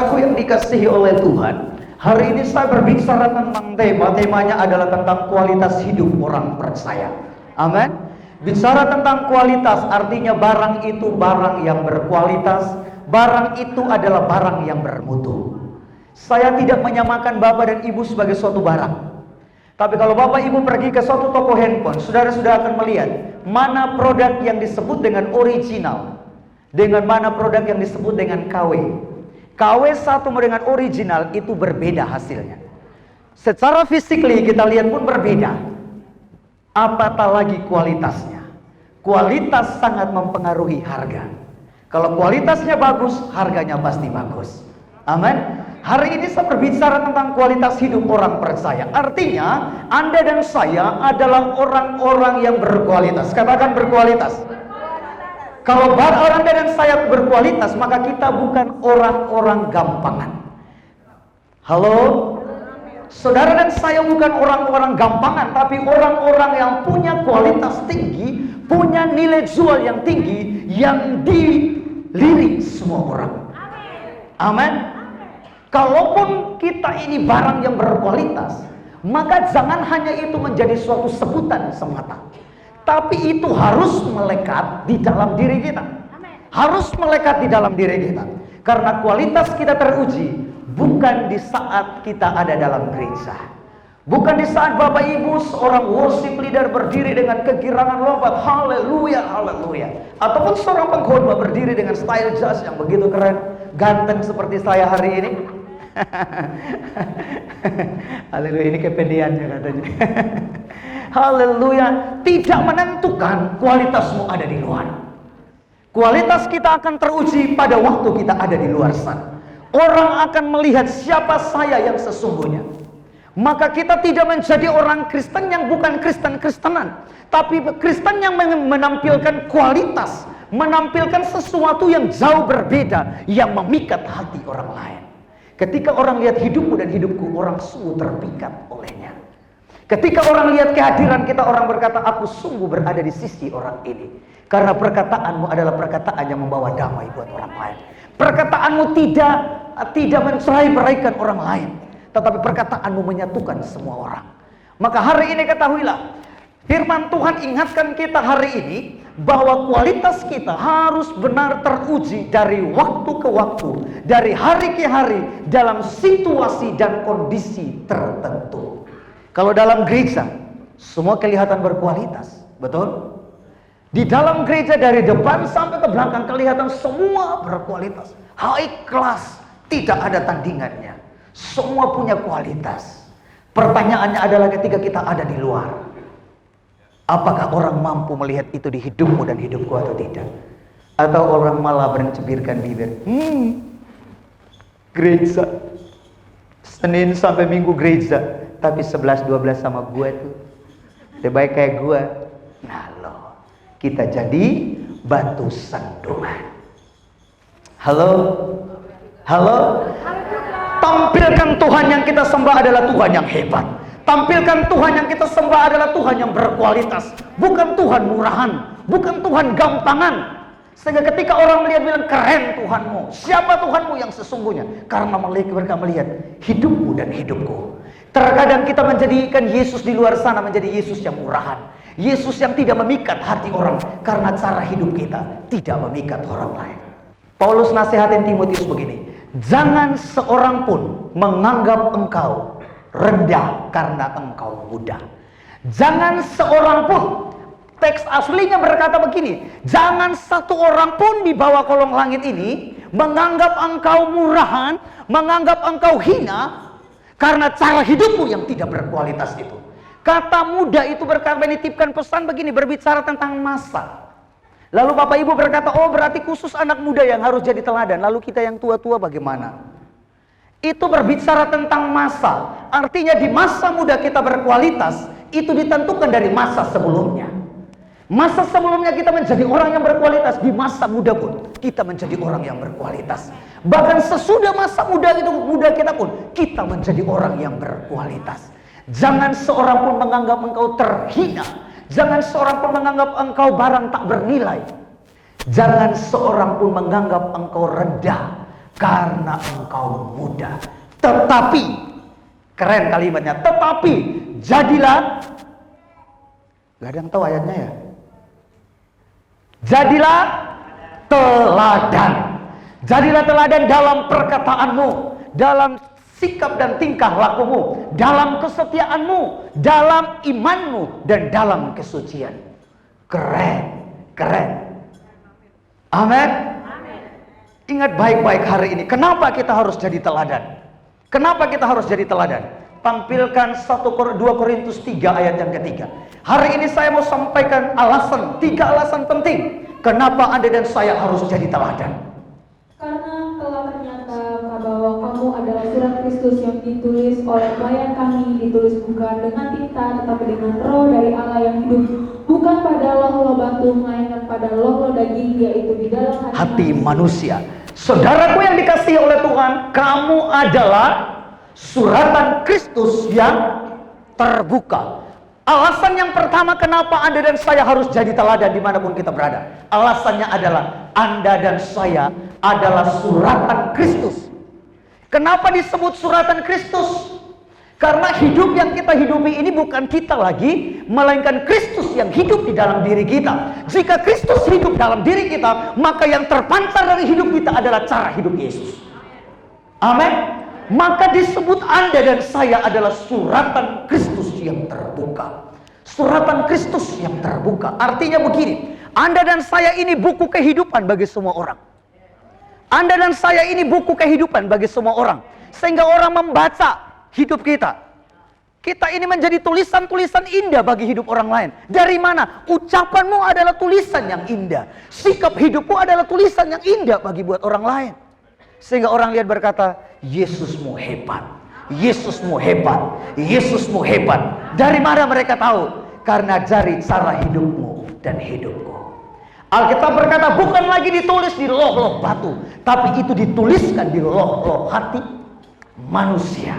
Saudaraku yang dikasihi oleh Tuhan, hari ini saya berbicara tentang temanya adalah tentang kualitas hidup orang percaya. Amin. Bicara tentang kualitas artinya barang itu barang yang berkualitas, barang itu adalah barang yang bermutu. Saya tidak menyamakan Bapak dan Ibu sebagai suatu barang. Tapi kalau Bapak Ibu pergi ke suatu toko handphone, saudara sudah akan melihat mana produk yang disebut dengan original, dengan mana produk yang disebut dengan KW. KW satu dengan original itu berbeda hasilnya. Secara fisikly kita lihat pun berbeda. Apatah lagi kualitasnya. Kualitas sangat mempengaruhi harga. Kalau kualitasnya bagus, harganya pasti bagus. Amin. Hari ini saya berbicara tentang kualitas hidup orang percaya. Artinya Anda dan saya adalah orang-orang yang berkualitas. Katakan berkualitas. Kalau Anda dan saya berkualitas, maka kita bukan orang-orang gampangan. Halo? Saudara dan saya bukan orang-orang gampangan, tapi orang-orang yang punya kualitas tinggi, punya nilai jual yang tinggi, yang dilirik semua orang. Amin. Kalaupun kita ini barang yang berkualitas, maka jangan hanya itu menjadi suatu sebutan semata, tapi itu harus melekat di dalam diri kita. Harus melekat di dalam diri kita. Karena kualitas kita teruji bukan di saat kita ada dalam gereja, bukan di saat Bapak Ibu seorang worship leader berdiri dengan kegirangan lompat haleluya haleluya, ataupun seorang pengkhotbah berdiri dengan style jazz yang begitu keren, ganteng seperti saya hari ini. Haleluya, ini kepedeannya katanya. Haleluya. Tidak menentukan kualitasmu ada di luar. Kualitas kita akan teruji pada waktu kita ada di luar sana. Orang akan melihat siapa saya yang sesungguhnya. Maka kita tidak menjadi orang Kristen yang bukan Kristen-Kristenan, tapi Kristen yang menampilkan kualitas, menampilkan sesuatu yang jauh berbeda, yang memikat hati orang lain. Ketika orang lihat hidupmu dan hidupku, orang sungguh terpikat olehnya. Ketika orang lihat kehadiran kita, orang berkata, aku sungguh berada di sisi orang ini. Karena perkataanmu adalah perkataan yang membawa damai buat orang lain. Perkataanmu tidak mencerai-beraikan orang lain, tetapi perkataanmu menyatukan semua orang. Maka hari ini ketahuilah, firman Tuhan ingatkan kita hari ini, bahwa kualitas kita harus benar teruji dari waktu ke waktu, dari hari ke hari, dalam situasi dan kondisi tertentu. Kalau dalam gereja, semua kelihatan berkualitas, betul? Di dalam gereja dari depan sampai ke belakang kelihatan semua berkualitas, high class, tidak ada tandingannya. Semua punya kualitas. Pertanyaannya adalah ketika kita ada di luar, apakah orang mampu melihat itu di hidupmu dan hidupku atau tidak? Atau orang malah mencibirkan bibir, gereja, Senin sampai Minggu gereja, tapi 11-12 sama gue tuh lebih baik kayak gue. Nah loh, kita jadi batu sandungan. Halo? Halo? Tampilkan Tuhan yang kita sembah adalah Tuhan yang hebat. Tampilkan Tuhan yang kita sembah adalah Tuhan yang berkualitas, bukan Tuhan murahan, bukan Tuhan gampangan. Sehingga ketika orang melihat, bilang, keren Tuhanmu. Siapa Tuhanmu yang sesungguhnya? Karena mereka melihat hidupmu dan hidupku. Terkadang kita menjadikan Yesus di luar sana menjadi Yesus yang murahan, Yesus yang tidak memikat hati orang, karena cara hidup kita tidak memikat orang lain. Paulus nasihatin Timotius begini, jangan seorang pun menganggap engkau rendah karena engkau muda. Jangan seorang pun, teks aslinya berkata begini, jangan satu orang pun di bawah kolong langit ini menganggap engkau murahan, menganggap engkau hina, karena cara hidupmu yang tidak berkualitas itu. Kata muda itu berkata, menitipkan pesan begini, berbicara tentang masa. Lalu Bapak Ibu berkata, oh berarti khusus anak muda yang harus jadi teladan, lalu kita yang tua-tua bagaimana? Itu berbicara tentang masa. Artinya di masa muda kita berkualitas, itu ditentukan dari masa sebelumnya. Masa sebelumnya kita menjadi orang yang berkualitas, di masa muda pun kita menjadi orang yang berkualitas. Bahkan sesudah masa muda kita pun kita menjadi orang yang berkualitas. Jangan seorang pun menganggap engkau terhina. Jangan seorang pun menganggap engkau barang tak bernilai. Jangan seorang pun menganggap engkau rendah, karena engkau muda. Tetapi, keren kalimatnya, tetapi jadilah, gak ada yang tahu ayatnya ya. Jadilah teladan. Jadilah teladan dalam perkataanmu, dalam sikap dan tingkah lakumu, dalam kesetiaanmu, dalam imanmu, dan dalam kesucian. Keren, keren. Amin. Ingat baik-baik hari ini, kenapa kita harus jadi teladan? Kenapa kita harus jadi teladan? Tampilkan 2 Korintus 3 ayat yang ketiga. Hari ini saya mau sampaikan alasan, 3 alasan penting kenapa Anda dan saya harus jadi teladan. Karena telah ternyata bahwa kamu adalah surat Kristus yang ditulis oleh pelayan kami, ditulis bukan dengan tinta tetapi dengan roh dari Allah yang hidup, bukan pada loh batu melainkan pada loh daging, yaitu di dalam hati manusia. Saudaraku yang dikasihi oleh Tuhan, kamu adalah suratan Kristus yang terbuka. Alasan yang pertama kenapa Anda dan saya harus jadi teladan dimanapun kita berada. Alasannya adalah Anda dan saya adalah suratan Kristus. Kenapa disebut suratan Kristus? Karena hidup yang kita hidupi ini bukan kita lagi, melainkan Kristus yang hidup di dalam diri kita. Jika Kristus hidup dalam diri kita, maka yang terpancar dari hidup kita adalah cara hidup Yesus. Amin. Maka disebut Anda dan saya adalah suratan Kristus yang terbuka. Suratan Kristus yang terbuka. Artinya begini, Anda dan saya ini buku kehidupan bagi semua orang. Anda dan saya ini buku kehidupan bagi semua orang. Sehingga orang membaca hidup kita. Kita ini menjadi tulisan-tulisan indah bagi hidup orang lain. Dari mana? Ucapanmu adalah tulisan yang indah. Sikap hidupmu adalah tulisan yang indah bagi buat orang lain. Sehingga orang lihat berkata, Yesusmu hebat, Yesusmu hebat, Yesusmu hebat. Dari mana mereka tahu? Karena dari cara hidupmu dan hidupku. Alkitab berkata bukan lagi ditulis di loh-loh batu, tapi itu dituliskan di loh-loh hati manusia.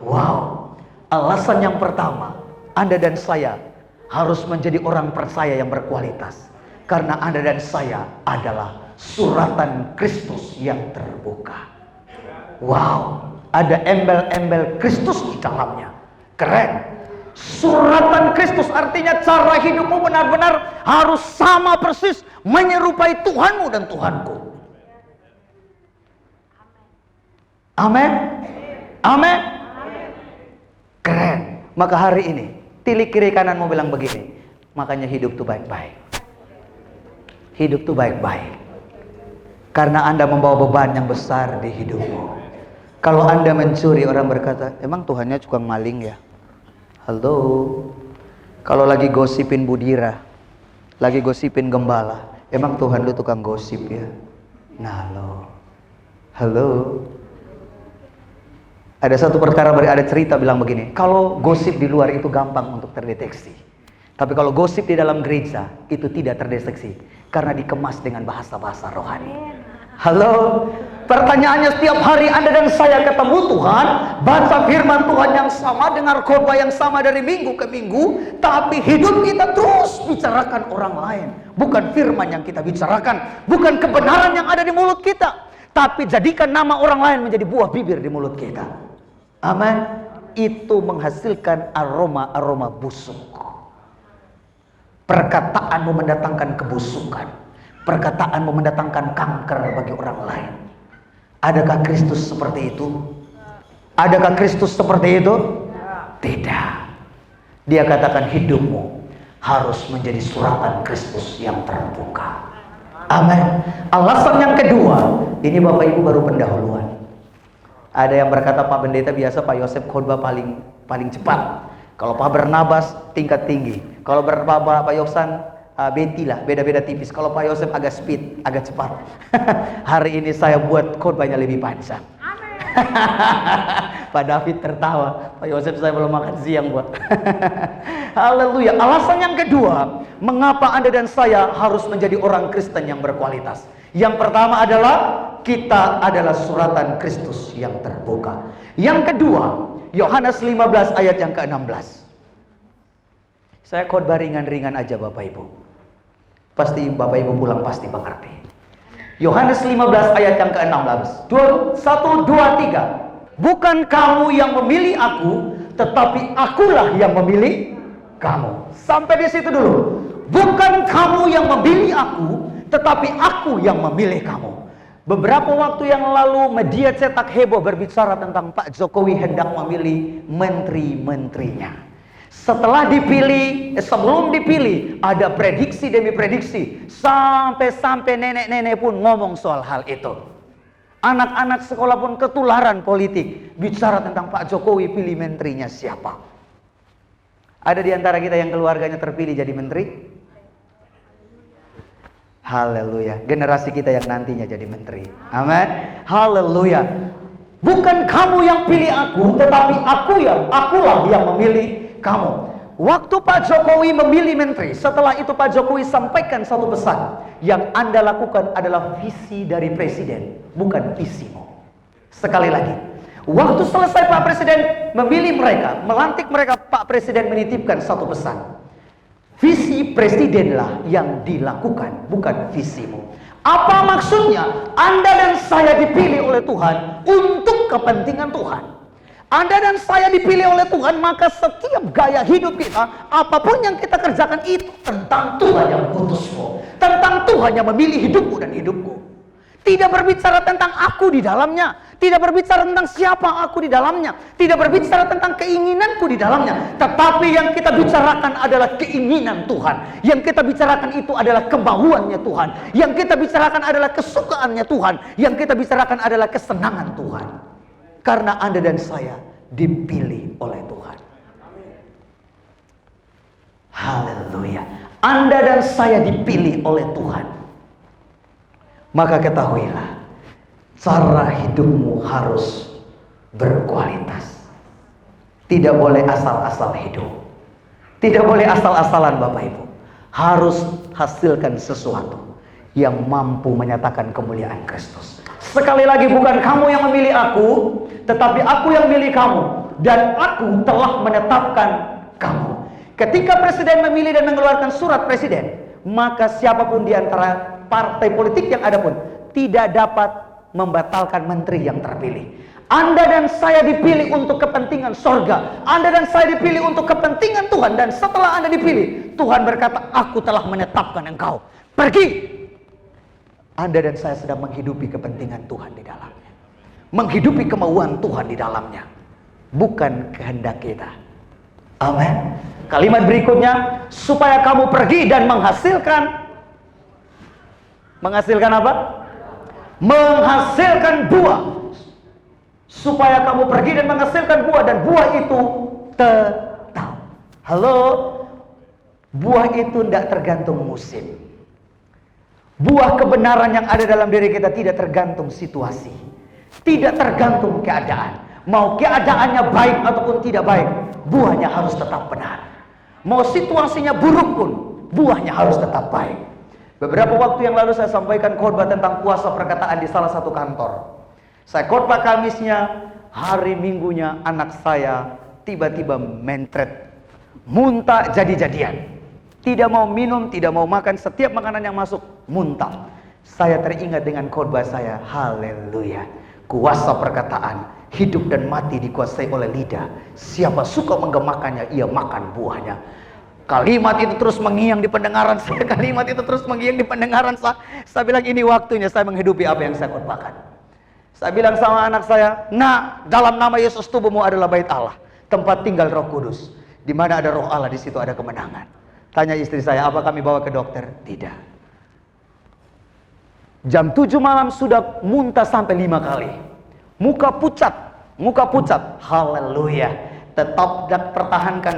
Wow, alasan yang pertama, Anda dan saya harus menjadi orang percaya yang berkualitas. Karena Anda dan saya adalah suratan Kristus yang terbuka. Wow, ada embel-embel Kristus di dalamnya. Keren. Suratan Kristus artinya cara hidupmu benar-benar harus sama persis menyerupai Tuhanmu dan Tuhanku. Amin. Amin. Keren. Maka hari ini tilik kiri kananmu bilang begini, makanya hidup tuh baik-baik. Hidup tuh baik-baik. Karena Anda membawa beban yang besar di hidupmu. Kalau Anda mencuri, orang berkata, emang Tuhannya tukang maling ya? Halo. Kalau lagi gosipin Budira, lagi gosipin gembala, emang Tuhan lu tukang gosip ya? Nah lo. Halo. Ada satu perkara, ada cerita bilang begini, kalau gosip di luar itu gampang untuk terdeteksi. Tapi kalau gosip di dalam gereja itu tidak terdeteksi karena dikemas dengan bahasa-bahasa rohani. Halo, pertanyaannya setiap hari Anda dan saya ketemu Tuhan, baca firman Tuhan yang sama, dengar khotbah yang sama dari minggu ke minggu, tapi hidup kita terus bicarakan orang lain. Bukan firman yang kita bicarakan, bukan kebenaran yang ada di mulut kita, tapi jadikan nama orang lain menjadi buah bibir di mulut kita. Amin. Itu menghasilkan aroma-aroma busuk. Perkataanmu mendatangkan kebusukan. Perkataanmu mendatangkan kanker bagi orang lain. Adakah Kristus seperti itu? Adakah Kristus seperti itu? Tidak. Dia katakan hidupmu harus menjadi suratan Kristus yang terbuka. Amin. Alasan yang kedua, ini Bapak Ibu baru pendahuluan. Ada yang berkata Pak Pendeta biasa Pak Yosef khotbah paling cepat. Kalau Pak Barnabas tingkat tinggi. Kalau Pak Yoksan Betty lah, beda-beda tipis. Kalau Pak Yosef agak speed, agak cepat. Hari ini saya buat khotbahnya lebih panjang. Pak David tertawa, Pak Yosef saya belum makan siang buat. Haleluya. Alasan yang kedua, mengapa Anda dan saya harus menjadi orang Kristen yang berkualitas. Yang pertama adalah kita adalah suratan Kristus yang terbuka. Yang kedua, Yohanes 15 ayat yang ke-16. Saya khotbah ringan-ringan aja Bapak Ibu. Pasti Bapak Ibu pulang pasti mengerti. Yohanes 15 ayat yang ke-16. 1, 2, 3. Bukan kamu yang memilih aku, tetapi akulah yang memilih kamu. Sampai di situ dulu. Bukan kamu yang memilih aku, tetapi aku yang memilih kamu. Beberapa waktu yang lalu media cetak heboh berbicara tentang Pak Jokowi hendak memilih menteri-menterinya. Setelah dipilih, sebelum dipilih, ada prediksi demi prediksi. Sampai-sampai nenek-nenek pun ngomong soal hal itu. Anak-anak sekolah pun ketularan politik. Bicara tentang Pak Jokowi pilih menterinya siapa. Ada di antara kita yang keluarganya terpilih jadi menteri? Haleluya. Generasi kita yang nantinya jadi menteri. Amin. Haleluya. Bukan kamu yang pilih aku, tetapi akulah yang memilih kamu. Waktu Pak Jokowi memilih menteri, setelah itu Pak Jokowi sampaikan satu pesan. Yang Anda lakukan adalah visi dari presiden, bukan visimu. Sekali lagi, waktu selesai Pak Presiden memilih mereka, melantik mereka, Pak Presiden menitipkan satu pesan. Visi presidenlah yang dilakukan, bukan visimu. Apa maksudnya? Anda dan saya dipilih oleh Tuhan untuk kepentingan Tuhan. Anda dan saya dipilih oleh Tuhan, maka setiap gaya hidup kita, apapun yang kita kerjakan itu tentang Tuhan yang mengutusmu, tentang Tuhan yang memilih hidupmu dan hidupku. Tidak berbicara tentang aku di dalamnya, tidak berbicara tentang siapa aku di dalamnya, tidak berbicara tentang keinginanku di dalamnya, tetapi yang kita bicarakan adalah keinginan Tuhan. Yang kita bicarakan itu adalah kemauannya Tuhan. Yang kita bicarakan adalah kesukaannya Tuhan. Yang kita bicarakan adalah kesenangan Tuhan. Karena Anda dan saya dipilih oleh Tuhan. Haleluya. Anda dan saya dipilih oleh Tuhan. Maka ketahuilah, cara hidupmu harus berkualitas. Tidak boleh asal-asal hidup. Tidak boleh asal-asalan Bapak Ibu. Harus hasilkan sesuatu yang mampu menyatakan kemuliaan Kristus. Sekali lagi, bukan kamu yang memilih aku, tetapi aku yang memilih kamu. Dan aku telah menetapkan kamu. Ketika presiden memilih dan mengeluarkan surat presiden, maka siapapun di antara partai politik yang ada pun tidak dapat membatalkan menteri yang terpilih. Anda dan saya dipilih untuk kepentingan sorga. Anda dan saya dipilih untuk kepentingan Tuhan. Dan setelah Anda dipilih, Tuhan berkata, aku telah menetapkan engkau. Pergi. Anda dan saya sedang menghidupi kepentingan Tuhan di dalamnya. Menghidupi kemauan Tuhan di dalamnya. Bukan kehendak kita. Amin. Kalimat berikutnya, supaya kamu pergi dan menghasilkan apa? Menghasilkan buah. Supaya kamu pergi dan menghasilkan buah, dan buah itu tetap. Halo? Buah itu tidak tergantung musim. Buah kebenaran yang ada dalam diri kita tidak tergantung situasi. Tidak tergantung keadaan. Mau keadaannya baik ataupun tidak baik, buahnya harus tetap benar. Mau situasinya buruk pun, buahnya harus tetap baik. Beberapa waktu yang lalu saya sampaikan khotbah tentang kuasa perkataan di salah satu kantor. Saya khotbah Kamisnya, hari Minggunya anak saya tiba-tiba mentret, muntah jadi-jadian. Tidak mau minum, tidak mau makan, setiap makanan yang masuk muntah. Saya teringat dengan khotbah saya, haleluya. Kuasa perkataan, hidup dan mati dikuasai oleh lidah. Siapa suka menggemakannya, ia makan buahnya. Kalimat itu terus mengiang di pendengaran saya. Kalimat itu terus mengiang di pendengaran saya. Saya bilang ini waktunya saya menghidupi apa yang saya khotbahkan. Saya bilang sama anak saya, nah, dalam nama Yesus tubuhmu adalah bait Allah, tempat tinggal Roh Kudus. Di mana ada Roh Allah, di situ ada kemenangan. Tanya istri saya, apa kami bawa ke dokter? Tidak. Jam 7 malam sudah muntah sampai 5 kali. Muka pucat. Haleluya. Tetap dan pertahankan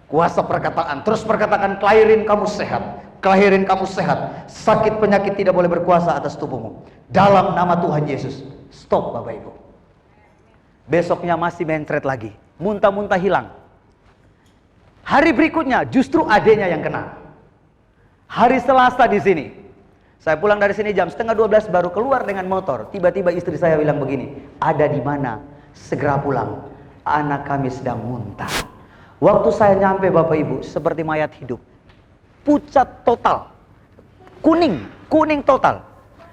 kuasa perkataan. Terus perkatakan, kelahirin kamu sehat. Kelahirin kamu sehat. Sakit penyakit tidak boleh berkuasa atas tubuhmu. Dalam nama Tuhan Yesus. Stop Bapak Ibu. Besoknya masih mentret lagi. Muntah-muntah hilang. Hari berikutnya justru adenya yang kena. Hari Selasa di sini. Saya pulang dari sini jam 11:30 baru keluar dengan motor. Tiba-tiba istri saya bilang begini, ada di mana? Segera pulang. Anak kami sedang muntah. Waktu saya nyampe Bapak Ibu, seperti mayat hidup. Pucat total. Kuning total.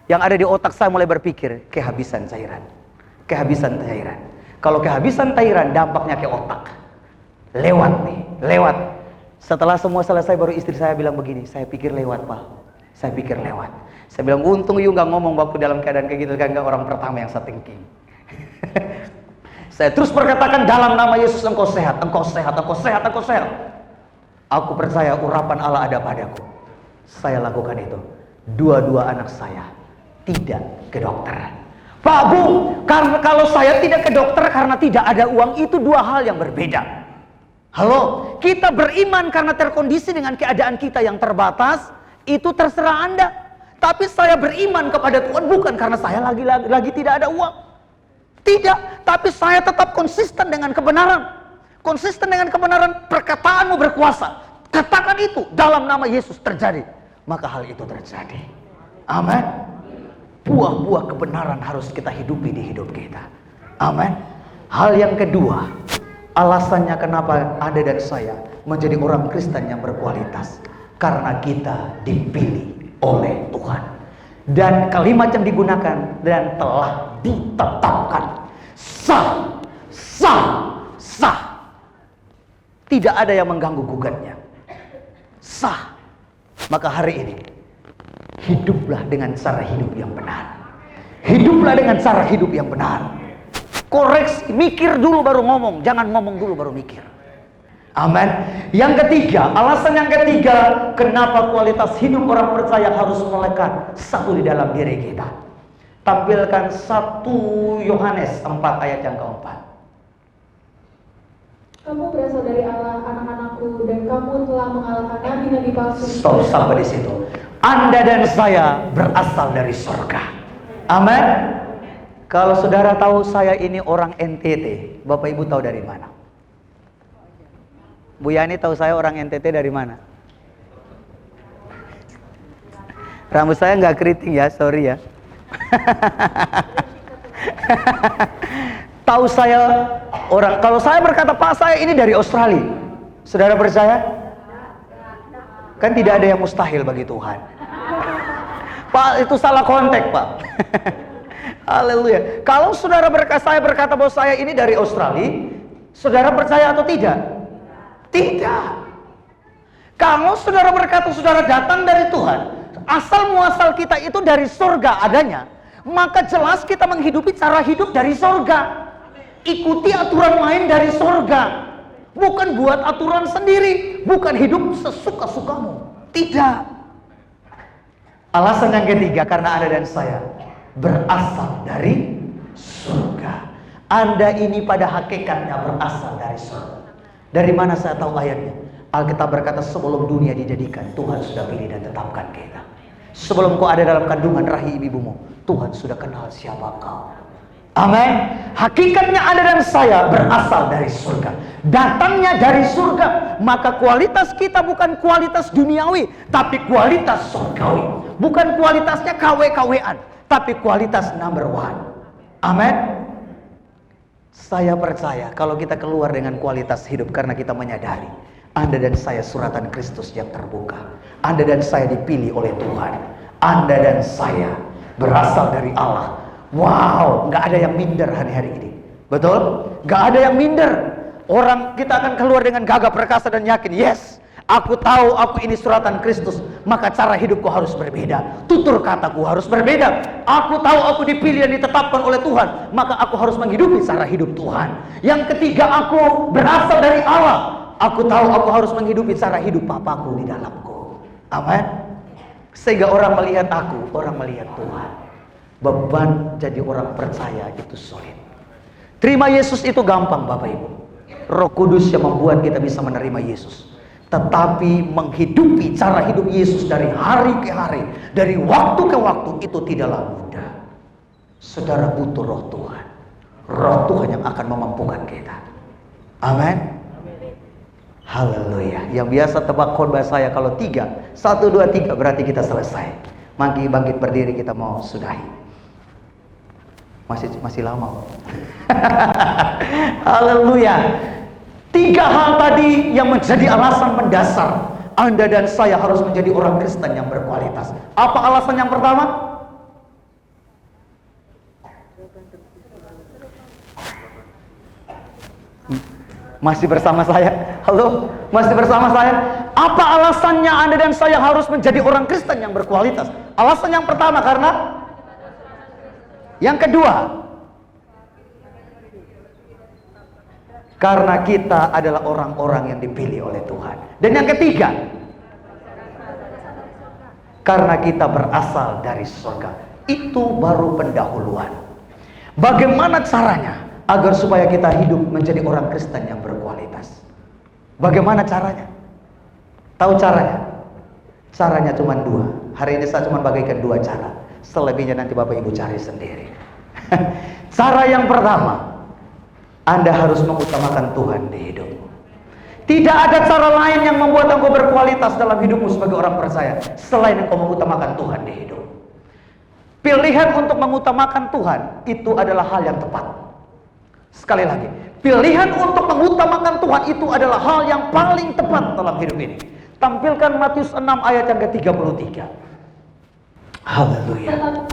Yang ada di otak saya mulai berpikir, kehabisan cairan. Kehabisan cairan. Kalau kehabisan cairan, dampaknya ke otak. Lewat nih, lewat. Setelah semua selesai, baru istri saya bilang begini, saya pikir lewat, Pak. Saya pikir lewat. Saya bilang, untung you gak ngomong waktu dalam keadaan kayak gitu, kan gak orang pertama yang saya thinking. Saya terus berkatakan, dalam nama Yesus engkau sehat, engkau sehat, engkau sehat, engkau sehat. Aku percaya urapan Allah ada padaku. Saya lakukan itu. Dua-dua anak saya tidak ke dokter. Pak Bu, karena kalau saya tidak ke dokter karena tidak ada uang, itu dua hal yang berbeda. Halo, kita beriman karena terkondisi dengan keadaan kita yang terbatas, itu terserah Anda. Tapi saya beriman kepada Tuhan bukan karena saya lagi tidak ada uang. Tidak, tapi saya tetap konsisten dengan kebenaran. Konsisten dengan kebenaran, perkataanmu berkuasa. Katakan itu, dalam nama Yesus terjadi. Maka hal itu terjadi. Amin. Buah-buah kebenaran harus kita hidupi di hidup kita. Amin. Hal yang kedua, alasannya kenapa Anda dan saya menjadi orang Kristen yang berkualitas. Karena kita dipilih oleh Tuhan. Dan kalimat yang digunakan, dan telah ditetapkan. Sah, sah, sah. Tidak ada yang mengganggu gugatnya. Sah. Maka hari ini, hiduplah dengan cara hidup yang benar. Hiduplah dengan cara hidup yang benar. Koreksi, mikir dulu baru ngomong. Jangan ngomong dulu baru mikir. Amin. Yang ketiga, alasan yang ketiga, kenapa kualitas hidup orang percaya harus melekat satu di dalam diri kita. Tampilkan 1 Yohanes 4 ayat yang keempat. Kamu berasal dari Allah, anak-anakku, dan kamu telah mengalahkan nabi-nabi palsu. Stop sampai di situ. Anda dan saya berasal dari surga. Amin. Kalau saudara tahu saya ini orang NTT, Bapak Ibu tahu dari mana? Bu Yani tahu saya orang NTT dari mana? Rambut saya nggak keriting ya, sorry ya. Tahu saya orang, kalau saya berkata Pak saya ini dari Australia, saudara percaya? Kan tidak ada yang mustahil bagi Tuhan. Pak itu salah kontak Pak. Haleluya. Kalau saudara saya berkata bahwa saya ini dari Australia, saudara percaya atau tidak? Tidak. Kalau saudara berkata saudara datang dari Tuhan, asal muasal kita itu dari surga adanya, maka jelas kita menghidupi cara hidup dari surga. Ikuti aturan main dari surga. Bukan buat aturan sendiri. Bukan hidup sesuka-sukamu. Tidak. Alasan yang ketiga, karena Anda dan saya berasal dari surga. Anda ini pada hakikatnya berasal dari surga. Dari mana saya tahu ayatnya? Alkitab berkata sebelum dunia dijadikan, Tuhan sudah pilih dan tetapkan kita. Sebelum kau ada dalam kandungan rahim ibumu, Tuhan sudah kenal siapa kau. Amin. Hakikatnya Anda dan saya berasal dari surga. Datangnya dari surga. Maka kualitas kita bukan kualitas duniawi, tapi kualitas surgawi. Bukan kualitasnya KW-KW-an, tapi kualitas number one. Amin. Saya percaya kalau kita keluar dengan kualitas hidup karena kita menyadari Anda dan saya suratan Kristus yang terbuka. Anda dan saya dipilih oleh Tuhan. Anda dan saya berasal dari Allah. Wow, nggak ada yang minder hari-hari ini. Betul? Nggak ada yang minder. Orang kita akan keluar dengan gagah perkasa dan yakin, yes, aku tahu aku ini suratan Kristus, maka cara hidupku harus berbeda. Tutur kataku harus berbeda. Aku tahu aku dipilih dan ditetapkan oleh Tuhan, maka aku harus menghidupi cara hidup Tuhan. Yang ketiga, aku berasal dari Allah. Aku tahu aku harus menghidupi cara hidup Papaku di dalamku. Amin. Sehingga orang melihat aku, orang melihat Tuhan. Beban jadi orang percaya itu sulit. Terima Yesus itu gampang Bapak Ibu. Roh Kudus yang membuat kita bisa menerima Yesus. Tetapi menghidupi cara hidup Yesus dari hari ke hari, dari waktu ke waktu, itu tidaklah mudah. Saudara butuh roh Tuhan. Roh Tuhan yang akan memampukan kita. Amin. Haleluya. Yang biasa tebak khotbah saya kalau 3, 1, 2, 3 berarti kita selesai. Mari bangkit berdiri, kita mau sudahi. Masih lama. Haleluya. 3 hal tadi yang menjadi alasan mendasar Anda dan saya harus menjadi orang Kristen yang berkualitas. Apa alasan yang pertama? Masih bersama saya? Halo? Masih bersama saya? Apa alasannya Anda dan saya harus menjadi orang Kristen yang berkualitas? Alasan yang pertama karena? Yang kedua, karena kita adalah orang-orang yang dipilih oleh Tuhan. Dan yang ketiga, karena kita berasal dari surga. Itu baru pendahuluan. Bagaimana caranya agar supaya kita hidup menjadi orang Kristen yang berkualitas? Bagaimana caranya? Tahu caranya? Caranya cuma dua. Hari ini saya cuma bagikan dua cara. Selebihnya nanti Bapak Ibu cari sendiri. Cara yang pertama, Anda harus mengutamakan Tuhan di hidupmu. Tidak ada cara lain yang membuat engkau berkualitas dalam hidupmu sebagai orang percaya selain engkau mengutamakan Tuhan di hidup. Pilihan untuk mengutamakan Tuhan itu adalah hal yang tepat. Sekali lagi, pilihan untuk mengutamakan Tuhan itu adalah hal yang paling tepat dalam hidup ini. Tampilkan Matius 6 ayat yang ke-33. Haleluya.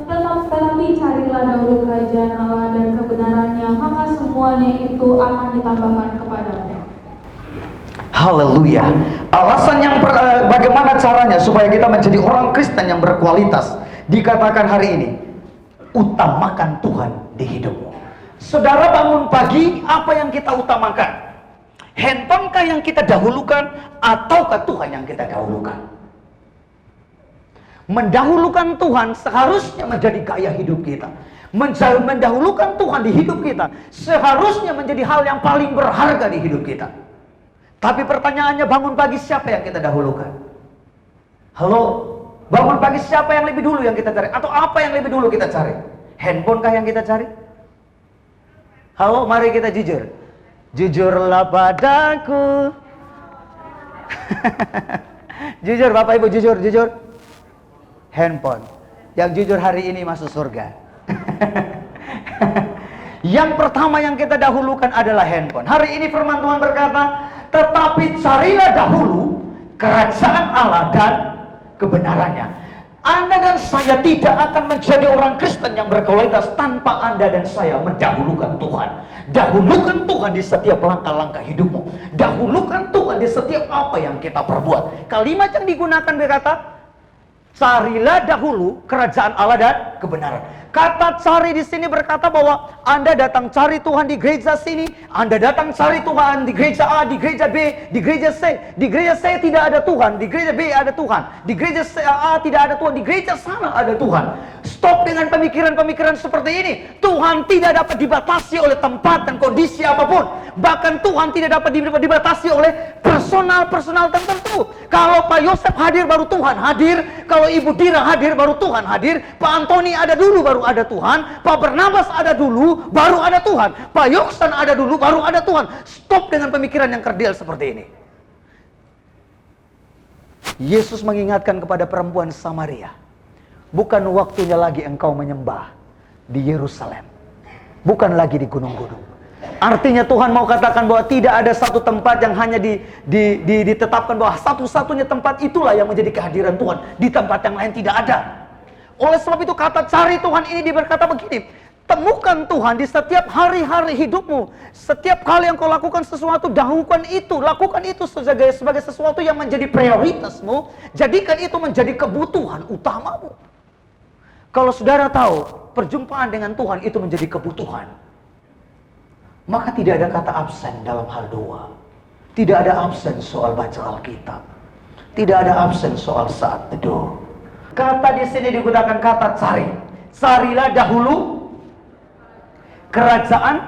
Tetapi carilah dahulu kerajaan Allah dan kebenarannya, maka semuanya itu akan ditambahkan kepadamu. Haleluya. Alasan yang bagaimana caranya supaya kita menjadi orang Kristen yang berkualitas, dikatakan hari ini, utamakan Tuhan di hidupmu. Saudara bangun pagi, apa yang kita utamakan? Handphonekah yang kita dahulukan, ataukah Tuhan yang kita dahulukan? Mendahulukan Tuhan seharusnya menjadi gaya hidup kita. Mendahulukan Tuhan di hidup kita seharusnya menjadi hal yang paling berharga di hidup kita. Tapi pertanyaannya, bangun pagi siapa yang kita dahulukan? Halo? Bangun pagi siapa yang lebih dulu yang kita cari? Atau apa yang lebih dulu kita cari? Handphonekah yang kita cari? Halo, mari kita jujur. Jujurlah padaku. Jujur Bapak Ibu, jujur. Handphone. Yang jujur hari ini masuk surga. Yang pertama yang kita dahulukan adalah handphone. Hari ini firman Tuhan berkata, tetapi carilah dahulu kerajaan Allah dan kebenarannya. Anda dan saya tidak akan menjadi orang Kristen yang berkualitas tanpa Anda dan saya mendahulukan Tuhan. Dahulukan Tuhan di setiap langkah-langkah hidupmu. Dahulukan Tuhan di setiap apa yang kita perbuat. Kalimat yang digunakan berkata, carilah dahulu kerajaan Allah dan kebenaran. Kata cari di sini berkata bahwa Anda datang cari Tuhan di gereja sini, Anda datang cari Tuhan di gereja A, di gereja B, di gereja C. Di gereja C tidak ada Tuhan, di gereja B ada Tuhan, di gereja A tidak ada Tuhan, di gereja sana ada Tuhan. Stop dengan pemikiran-pemikiran seperti ini. Tuhan tidak dapat dibatasi oleh tempat dan kondisi apapun. Bahkan Tuhan tidak dapat dibatasi oleh personal tertentu. Kalau Pak Yosef hadir baru Tuhan hadir. Kalau Ibu Dira hadir baru Tuhan hadir. Pak Antoni ada dulu baru ada Tuhan. Pak Bernabas ada dulu baru ada Tuhan. Pak Yoksan ada dulu baru ada Tuhan. Stop dengan pemikiran yang kerdil seperti ini. Yesus mengingatkan kepada perempuan Samaria, bukan waktunya lagi engkau menyembah di Yerusalem, bukan lagi di gunung-gunung. Artinya Tuhan mau katakan bahwa tidak ada satu tempat yang hanya ditetapkan bahwa satu-satunya tempat itulah yang menjadi kehadiran Tuhan. Di tempat yang lain tidak ada. Oleh sebab itu kata cari Tuhan ini berkata begini, temukan Tuhan di setiap hari-hari hidupmu. Setiap kali yang kau lakukan sesuatu, lakukan itu sebagai sesuatu yang menjadi prioritasmu. Jadikan itu menjadi kebutuhan utamamu. Kalau saudara tahu perjumpaan dengan Tuhan itu menjadi kebutuhan, maka tidak ada kata absen dalam hal doa. Tidak ada absen soal baca Alkitab. Tidak ada absen soal saat teduh. Kata di sini digunakan kata cari. Carilah dahulu kerajaan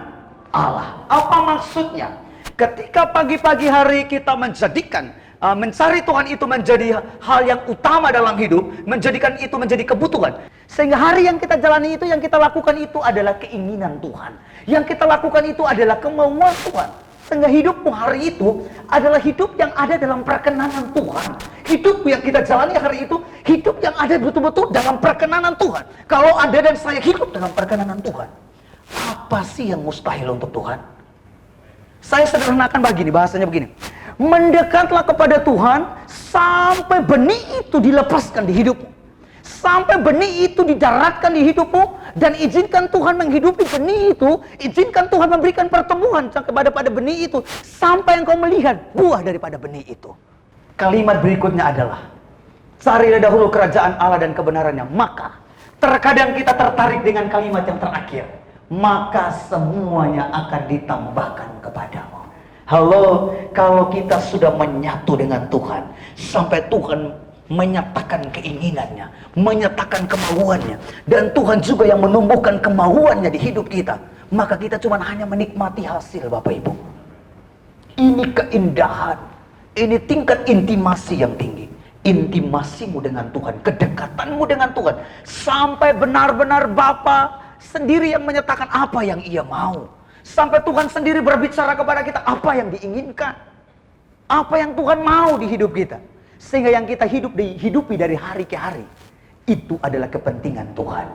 Allah. Apa maksudnya? Ketika pagi-pagi hari kita menjadikan mencari Tuhan itu menjadi hal yang utama dalam hidup, menjadikan itu menjadi kebutuhan. Sehingga hari yang kita jalani itu, yang kita lakukan itu adalah keinginan Tuhan. Yang kita lakukan itu adalah kemauan Tuhan. Sehingga hidupmu hari itu adalah hidup yang ada dalam perkenanan Tuhan. Hidup yang kita jalani hari itu, hidup yang ada betul-betul dalam perkenanan Tuhan. Kalau Anda dan saya hidup dalam perkenanan Tuhan, apa sih yang mustahil untuk Tuhan? Saya sederhanakan begini, bahasanya begini. Mendekatlah kepada Tuhan sampai benih itu dilepaskan di hidupmu. Sampai benih itu didaratkan di hidupmu, Dan izinkan Tuhan menghidupi benih itu, izinkan Tuhan memberikan pertumbuhan pada benih itu, sampai engkau melihat buah daripada benih itu. Kalimat berikutnya adalah, carilah dahulu kerajaan Allah dan kebenarannya, maka terkadang kita tertarik dengan kalimat yang terakhir, maka semuanya akan ditambahkan kepadamu. Halo, kalau kita sudah menyatu dengan Tuhan, sampai Tuhan menyatakan keinginannya, menyatakan kemauannya, dan Tuhan juga yang menumbuhkan kemauannya di hidup kita, maka kita cuma hanya menikmati hasil, Bapak Ibu. Ini keindahan, ini tingkat intimasi yang tinggi. Intimasimu dengan Tuhan, kedekatanmu dengan Tuhan, sampai benar-benar Bapa sendiri yang menyatakan apa yang Ia mau. Sampai Tuhan sendiri berbicara kepada kita apa yang diinginkan, apa yang Tuhan mau di hidup kita. Sehingga yang kita hidupi dari hari ke hari, itu adalah kepentingan Tuhan.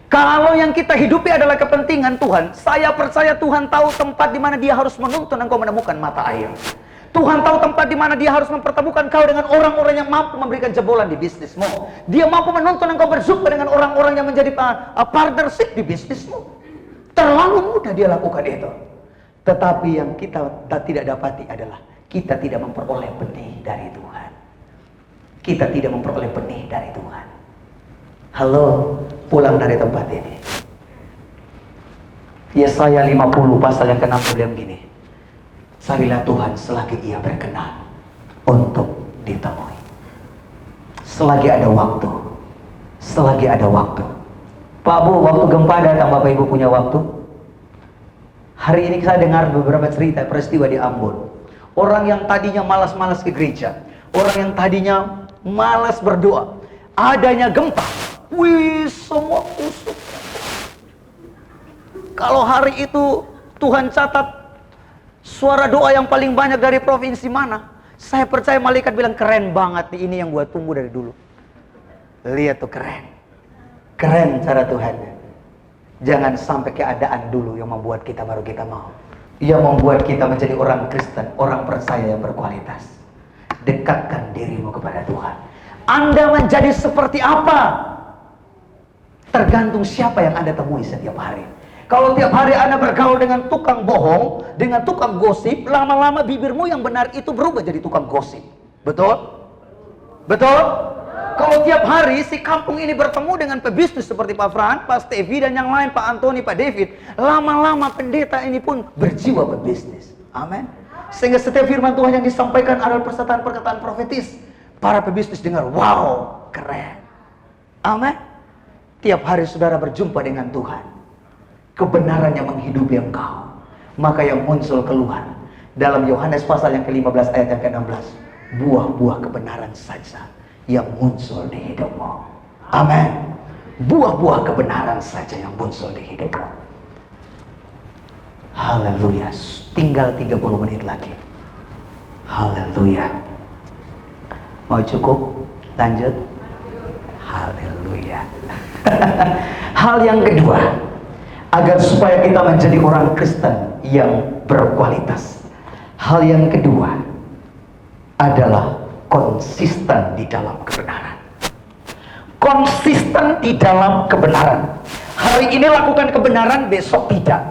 Kalau yang kita hidupi adalah kepentingan Tuhan, saya percaya Tuhan tahu tempat di mana Dia harus menuntun engkau menemukan mata air. Tuhan tahu tempat di mana Dia harus mempertemukan kau dengan orang-orang yang mampu memberikan jebolan di bisnismu. Dia mampu menuntun engkau berjumpa dengan orang-orang yang menjadi partnership di bisnismu. Terlalu mudah Dia lakukan itu. Tetapi yang kita tidak dapati adalah kita tidak memperoleh benih dari Tuhan. Kita tidak memperoleh benih dari Tuhan. Halo, pulang dari tempat ini. Yesaya 50 pasal yang ke-6 bilang gini, carilah Tuhan selagi Ia berkenan untuk ditemui. Selagi ada waktu. Selagi ada waktu. Pak Bu, waktu gempa datang, Bapak Ibu punya waktu? Hari ini saya dengar beberapa cerita peristiwa di Ambon. Orang yang tadinya malas-malas ke gereja, orang yang tadinya malas berdoa, adanya gempa, wih, semua kusut. Kalau hari itu Tuhan catat suara doa yang paling banyak dari provinsi mana, saya percaya malaikat bilang keren banget nih, ini yang gua tunggu dari dulu. Lihat tuh, keren. Keren cara Tuhan. Jangan sampai keadaan dulu yang membuat kita baru kita mau. Ia membuat kita menjadi orang Kristen, orang percaya yang berkualitas. Dekatkan dirimu kepada Tuhan. Anda menjadi seperti apa? Tergantung siapa yang Anda temui setiap hari. Kalau tiap hari Anda bergaul dengan tukang bohong, dengan tukang gosip, lama-lama bibirmu yang benar itu berubah jadi tukang gosip. Betul? Betul? Kalau tiap hari si kampung ini bertemu dengan pebisnis seperti Pak Fran, Pak Stevi dan yang lain, Pak Antoni, Pak David, lama-lama pendeta ini pun berjiwa pebisnis. Amin. Sehingga setiap firman Tuhan yang disampaikan adalah perkataan-perkataan profetis. Para pebisnis dengar, wow, keren. Amin. Tiap hari saudara berjumpa dengan Tuhan, kebenaran yang menghidupi engkau, maka yang muncul keluar dalam Yohanes pasal yang ke-15 ayat yang ke-16, buah-buah kebenaran saja yang muncul di hidupmu. Amin. Buah-buah kebenaran saja yang muncul di hidupmu. Haleluya. Tinggal 30 menit lagi. Haleluya. Mau cukup? Lanjut. Haleluya. Hal yang kedua, agar supaya kita menjadi orang Kristen yang berkualitas, hal yang kedua adalah konsisten di dalam kebenaran. Konsisten di dalam kebenaran. Hari ini lakukan kebenaran, besok tidak.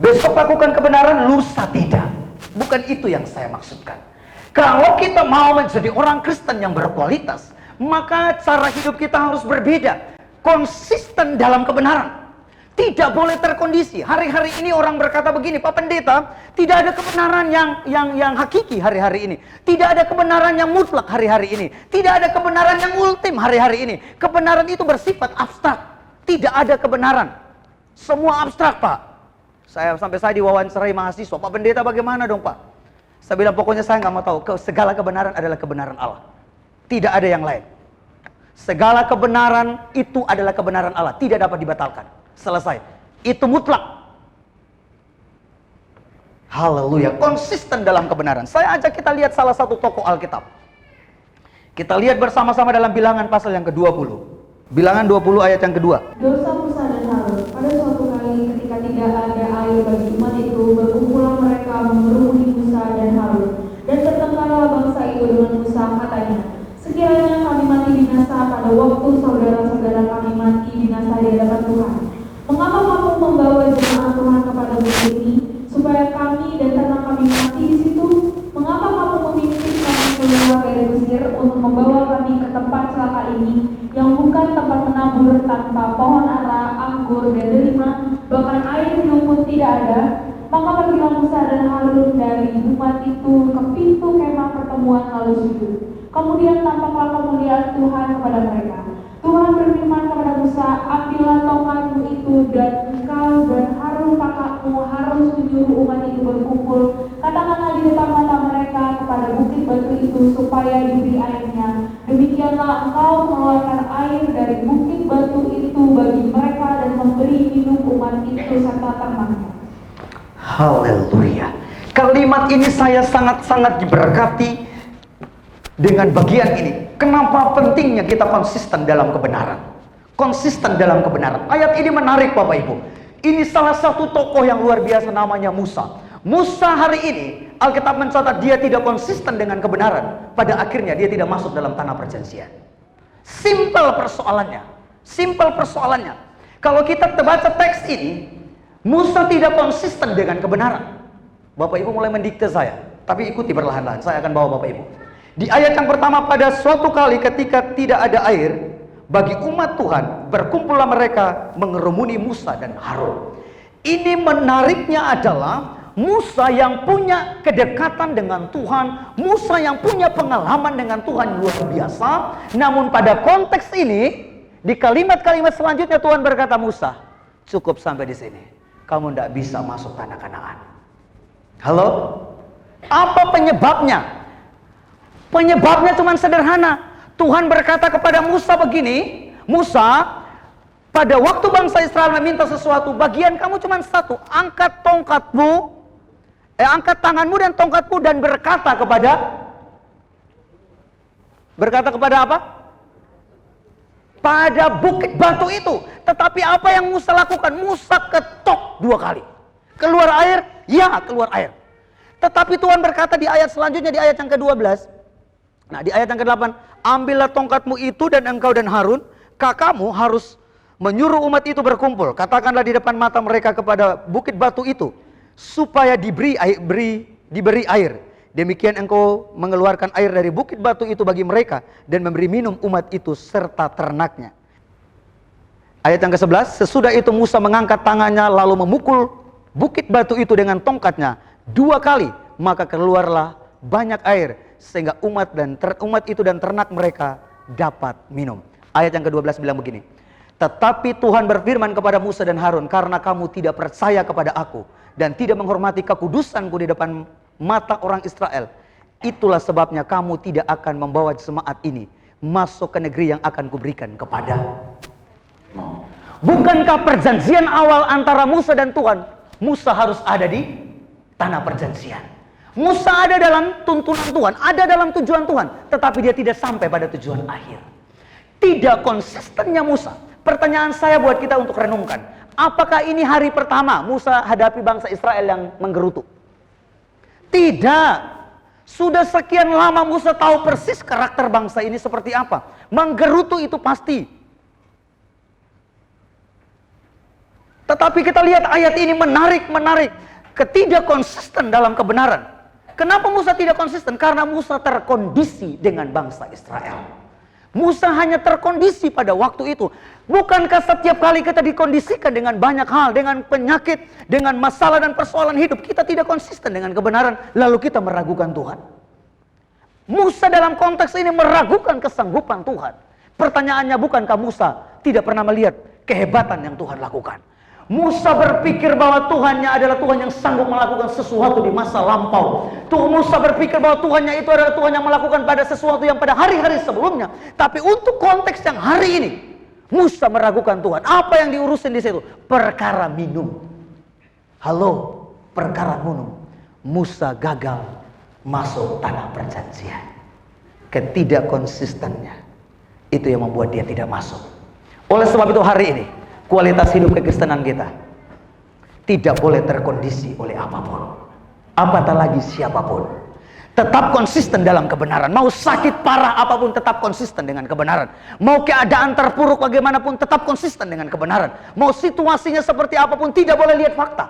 Besok lakukan kebenaran, lusa tidak. Bukan itu yang saya maksudkan. Kalau kita mau menjadi orang Kristen yang berkualitas, maka cara hidup kita harus berbeda. Konsisten dalam kebenaran. Tidak boleh terkondisi. Hari-hari ini orang berkata begini, Pak Pendeta, tidak ada kebenaran yang hakiki hari-hari ini. Tidak ada kebenaran yang mutlak hari-hari ini. Tidak ada kebenaran yang ultim hari-hari ini. Kebenaran itu bersifat abstrak. Tidak ada kebenaran. Semua abstrak, Pak. Sampai saya diwawancarai mahasiswa, Pak Pendeta bagaimana dong, Pak? Saya bilang pokoknya saya nggak mau tahu. Segala kebenaran adalah kebenaran Allah. Tidak ada yang lain. Segala kebenaran itu adalah kebenaran Allah. Tidak dapat dibatalkan. Selesai. Itu mutlak. Haleluya. Konsisten dalam kebenaran. Saya ajak kita lihat salah satu tokoh Alkitab. Kita lihat bersama-sama dalam Bilangan pasal yang ke-20. Bilangan 20 ayat yang kedua. Dosa Musa dan Harun. Pada suatu kali ketika tidak ada air bagi umat itu, berkumpulan mereka mengerumuni Musa dan Harun. Dan bertengkarlah bangsa itu dengan Musa, katanya, sekiranya kami mati binasa pada waktu saudara-saudara kami mati binasa di hadapan Tuhan ada, maka pergilah Musa dan Harun dari umat itu ke pintu kemah pertemuan lalu sujud. Kemudian tampaklah kemuliaan Tuhan kepada mereka. Tuhan berfirman kepada Musa, ambillah tongkatmu itu dan engkau dan Harun kakakmu harus menyuruh umat itu berkumpul. Katakanlah di depan mata mereka kepada bukit batu itu supaya diberi airnya. Demikianlah engkau mengeluarkan air dari bukit batu itu bagi mereka dan memberi minum umat itu serta ternaknya. Haleluya. Kalimat ini saya sangat-sangat diberkati dengan bagian ini. Kenapa pentingnya kita konsisten dalam kebenaran? Konsisten dalam kebenaran. Ayat ini menarik Bapak Ibu. Ini salah satu tokoh yang luar biasa namanya Musa. Musa hari ini Alkitab mencatat dia tidak konsisten dengan kebenaran. Pada akhirnya dia tidak masuk dalam tanah perjanjian. Simpel persoalannya. Simpel persoalannya. Kalau kita baca teks ini, Musa tidak konsisten dengan kebenaran. Bapak Ibu mulai mendikte saya, tapi ikuti perlahan-lahan. Saya akan bawa Bapak Ibu. Di ayat yang pertama, pada suatu kali ketika tidak ada air bagi umat Tuhan, berkumpullah mereka mengerumuni Musa dan Harun. Ini menariknya adalah Musa yang punya kedekatan dengan Tuhan, Musa yang punya pengalaman dengan Tuhan luar biasa. Namun pada konteks ini, di kalimat-kalimat selanjutnya Tuhan berkata, Musa, cukup sampai di sini. Kamu tidak bisa masuk tanah Kanaan. Halo? Apa penyebabnya? Penyebabnya cuma sederhana. Tuhan berkata kepada Musa begini, Musa, pada waktu bangsa Israel meminta sesuatu, bagian kamu cuma satu, angkat tongkatmu, angkat tanganmu dan tongkatmu dan berkata kepada apa? Pada bukit batu itu. Tetapi apa yang Musa lakukan? Musa ketok 2 kali. Keluar air? Ya, keluar air. Tetapi Tuhan berkata di ayat selanjutnya, di ayat yang ke-12. Nah, di ayat yang ke-8, ambillah tongkatmu itu dan engkau dan Harun, kakakmu harus menyuruh umat itu berkumpul. Katakanlah di depan mata mereka kepada bukit batu itu, supaya diberi air. Demikian engkau mengeluarkan air dari bukit batu itu bagi mereka dan memberi minum umat itu serta ternaknya. Ayat yang ke-11, sesudah itu Musa mengangkat tangannya lalu memukul bukit batu itu dengan tongkatnya 2 kali, maka keluarlah banyak air sehingga umat itu dan ternak mereka dapat minum. Ayat yang ke-12 bilang begini, tetapi Tuhan berfirman kepada Musa dan Harun, karena kamu tidak percaya kepada aku dan tidak menghormati kekudusanku di depan mata orang Israel, itulah sebabnya kamu tidak akan membawa jemaat ini masuk ke negeri yang akan kuberikan kepada. Bukankah perjanjian awal antara Musa dan Tuhan, Musa harus ada di tanah perjanjian. Musa ada dalam tuntunan Tuhan, ada dalam tujuan Tuhan, tetapi dia tidak sampai pada tujuan akhir. Tidak konsistennya Musa. Pertanyaan saya buat kita untuk renungkan, apakah ini hari pertama Musa hadapi bangsa Israel yang menggerutu? Tidak. Sudah sekian lama Musa tahu persis karakter bangsa ini seperti apa. Menggerutu itu pasti. Tetapi kita lihat ayat ini menarik. Ketidak konsisten dalam kebenaran. Kenapa Musa tidak konsisten? Karena Musa terkondisi dengan bangsa Israel. Musa hanya terkondisi pada waktu itu. Bukankah setiap kali kita dikondisikan dengan banyak hal, dengan penyakit, dengan masalah dan persoalan hidup, kita tidak konsisten dengan kebenaran, lalu kita meragukan Tuhan. Musa dalam konteks ini meragukan kesanggupan Tuhan. Pertanyaannya, bukankah Musa tidak pernah melihat kehebatan yang Tuhan lakukan? Musa berpikir bahwa Tuhannya adalah Tuhan yang sanggup melakukan sesuatu di masa lampau. Musa berpikir bahwa Tuhannya itu adalah Tuhan yang melakukan pada sesuatu yang pada hari-hari sebelumnya. Tapi untuk konteks yang hari ini, Musa meragukan Tuhan. Apa yang diurusin di situ? Perkara minum. Halo, perkara minum. Musa gagal masuk tanah perjanjian. Ketidakkonsistennya itu yang membuat dia tidak masuk. Oleh sebab itu hari ini, kualitas hidup kekristenan kita tidak boleh terkondisi oleh apapun, apatah lagi siapapun. Tetap konsisten dalam kebenaran. Mau sakit parah apapun, tetap konsisten dengan kebenaran. Mau keadaan terpuruk bagaimanapun, tetap konsisten dengan kebenaran. Mau situasinya seperti apapun, tidak boleh lihat fakta.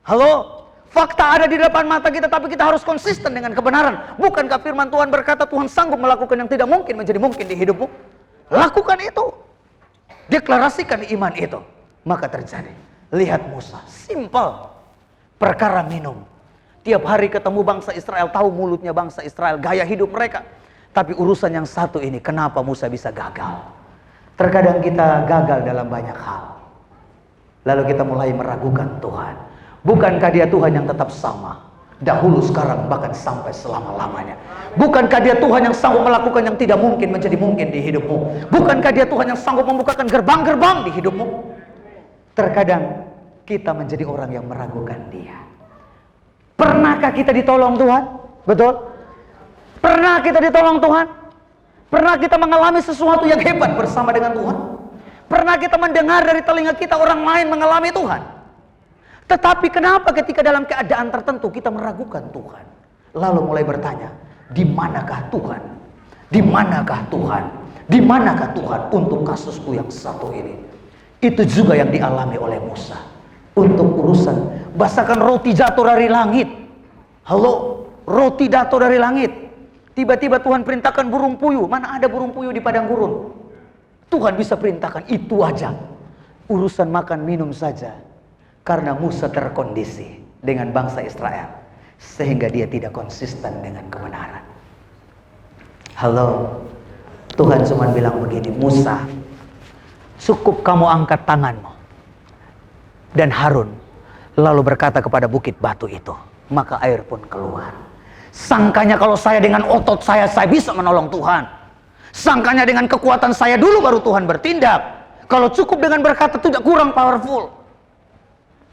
Halo, fakta ada di depan mata kita, tapi kita harus konsisten dengan kebenaran. Bukankah firman Tuhan berkata Tuhan sanggup melakukan yang tidak mungkin menjadi mungkin di hidupmu? Lakukan itu. Deklarasikan iman itu, maka terjadi. Lihat Musa, simpel. Perkara minum. Tiap hari ketemu bangsa Israel, tahu mulutnya bangsa Israel, gaya hidup mereka. Tapi urusan yang satu ini, kenapa Musa bisa gagal? Terkadang kita gagal dalam banyak hal. Lalu kita mulai meragukan Tuhan. Bukankah dia Tuhan yang tetap sama? Dahulu, sekarang, bahkan sampai selama-lamanya. Bukankah dia Tuhan yang sanggup melakukan yang tidak mungkin menjadi mungkin di hidupmu? Bukankah dia Tuhan yang sanggup membukakan gerbang-gerbang di hidupmu? Terkadang kita menjadi orang yang meragukan dia. Pernahkah kita ditolong Tuhan? Betul? Pernah kita ditolong Tuhan? Pernah kita mengalami sesuatu yang hebat bersama dengan Tuhan? Pernah kita mendengar dari telinga kita orang lain mengalami Tuhan? Tetapi kenapa ketika dalam keadaan tertentu kita meragukan Tuhan? Lalu mulai bertanya, di manakah Tuhan? Di manakah Tuhan? Di manakah Tuhan untuk kasusku yang satu ini? Itu juga yang dialami oleh Musa. Untuk urusan, bahkan roti jatuh dari langit. Halo, roti jatuh dari langit. Tiba-tiba Tuhan perintahkan burung puyuh. Mana ada burung puyuh di padang gurun? Tuhan bisa perintahkan itu aja. Urusan makan minum saja. Karena Musa terkondisi dengan bangsa Israel. Sehingga dia tidak konsisten dengan kebenaran. Halo, Tuhan cuma bilang begini, Musa, cukup kamu angkat tanganmu. Dan Harun lalu berkata kepada bukit batu itu, maka air pun keluar. Sangkanya kalau saya dengan otot saya bisa menolong Tuhan. Sangkanya dengan kekuatan saya dulu baru Tuhan bertindak. Kalau cukup dengan berkata tidak kurang powerful.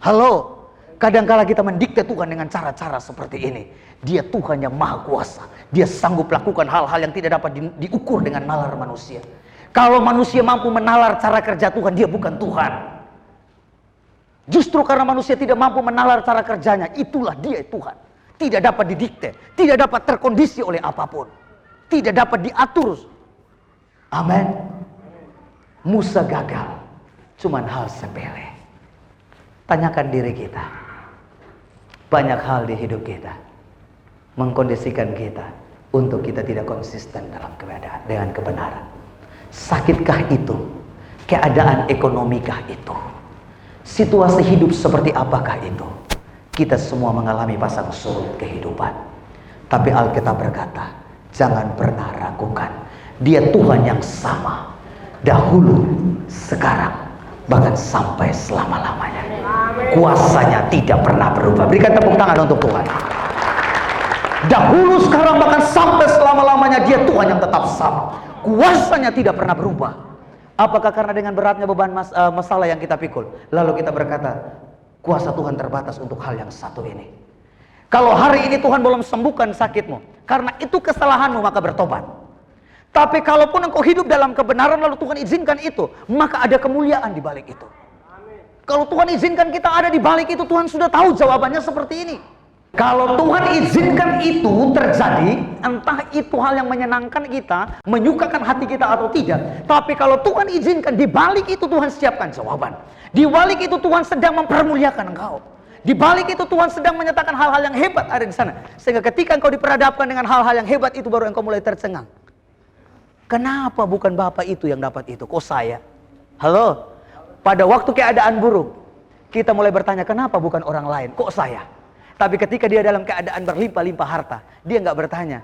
Halo, kadangkala kita mendikte Tuhan dengan cara-cara seperti ini. Dia Tuhan yang maha kuasa. Dia sanggup lakukan hal-hal yang tidak dapat diukur dengan nalar manusia. Kalau manusia mampu menalar cara kerja Tuhan, dia bukan Tuhan. Justru karena manusia tidak mampu menalar cara kerjanya, itulah dia Tuhan. Tidak dapat didikte, tidak dapat terkondisi oleh apapun, tidak dapat diatur. Amin. Musa gagal, cuman hal sepele. Tanyakan diri kita. Banyak hal di hidup kita mengkondisikan kita untuk kita tidak konsisten dalam keadaan dengan kebenaran. Sakitkah itu? Keadaan ekonomikah itu? Situasi hidup seperti apakah itu? Kita semua mengalami pasang surut kehidupan. Tapi Alkitab berkata, jangan pernah ragukan. Dia Tuhan yang sama. Dahulu, sekarang, bahkan sampai selama-lamanya. Kuasanya tidak pernah berubah. Berikan tepuk tangan untuk Tuhan. Dahulu, sekarang, bahkan sampai selama-lamanya. Dia Tuhan yang tetap sama. Kuasanya tidak pernah berubah. Apakah karena dengan beratnya beban masalah yang kita pikul, lalu kita berkata, kuasa Tuhan terbatas untuk hal yang satu ini. Kalau hari ini Tuhan belum sembuhkan sakitmu, karena itu kesalahanmu, maka bertobat. Tapi kalaupun engkau hidup dalam kebenaran lalu Tuhan izinkan itu, maka ada kemuliaan di balik itu. Kalau Tuhan izinkan kita ada di balik itu, Tuhan sudah tahu jawabannya seperti ini. Kalau Tuhan izinkan itu terjadi, entah itu hal yang menyenangkan kita, menyukakan hati kita atau tidak. Tapi kalau Tuhan izinkan, di balik itu Tuhan siapkan jawaban. Di balik itu Tuhan sedang mempermuliakan engkau. Di balik itu Tuhan sedang menyatakan hal-hal yang hebat ada di sana. Sehingga ketika engkau diperhadapkan dengan hal-hal yang hebat itu, baru engkau mulai tercengang. Kenapa bukan Bapak itu yang dapat itu? Kok saya? Halo? Pada waktu keadaan buruk, kita mulai bertanya, kenapa bukan orang lain? Kok saya? Tapi ketika dia dalam keadaan berlimpah-limpah harta, dia nggak bertanya,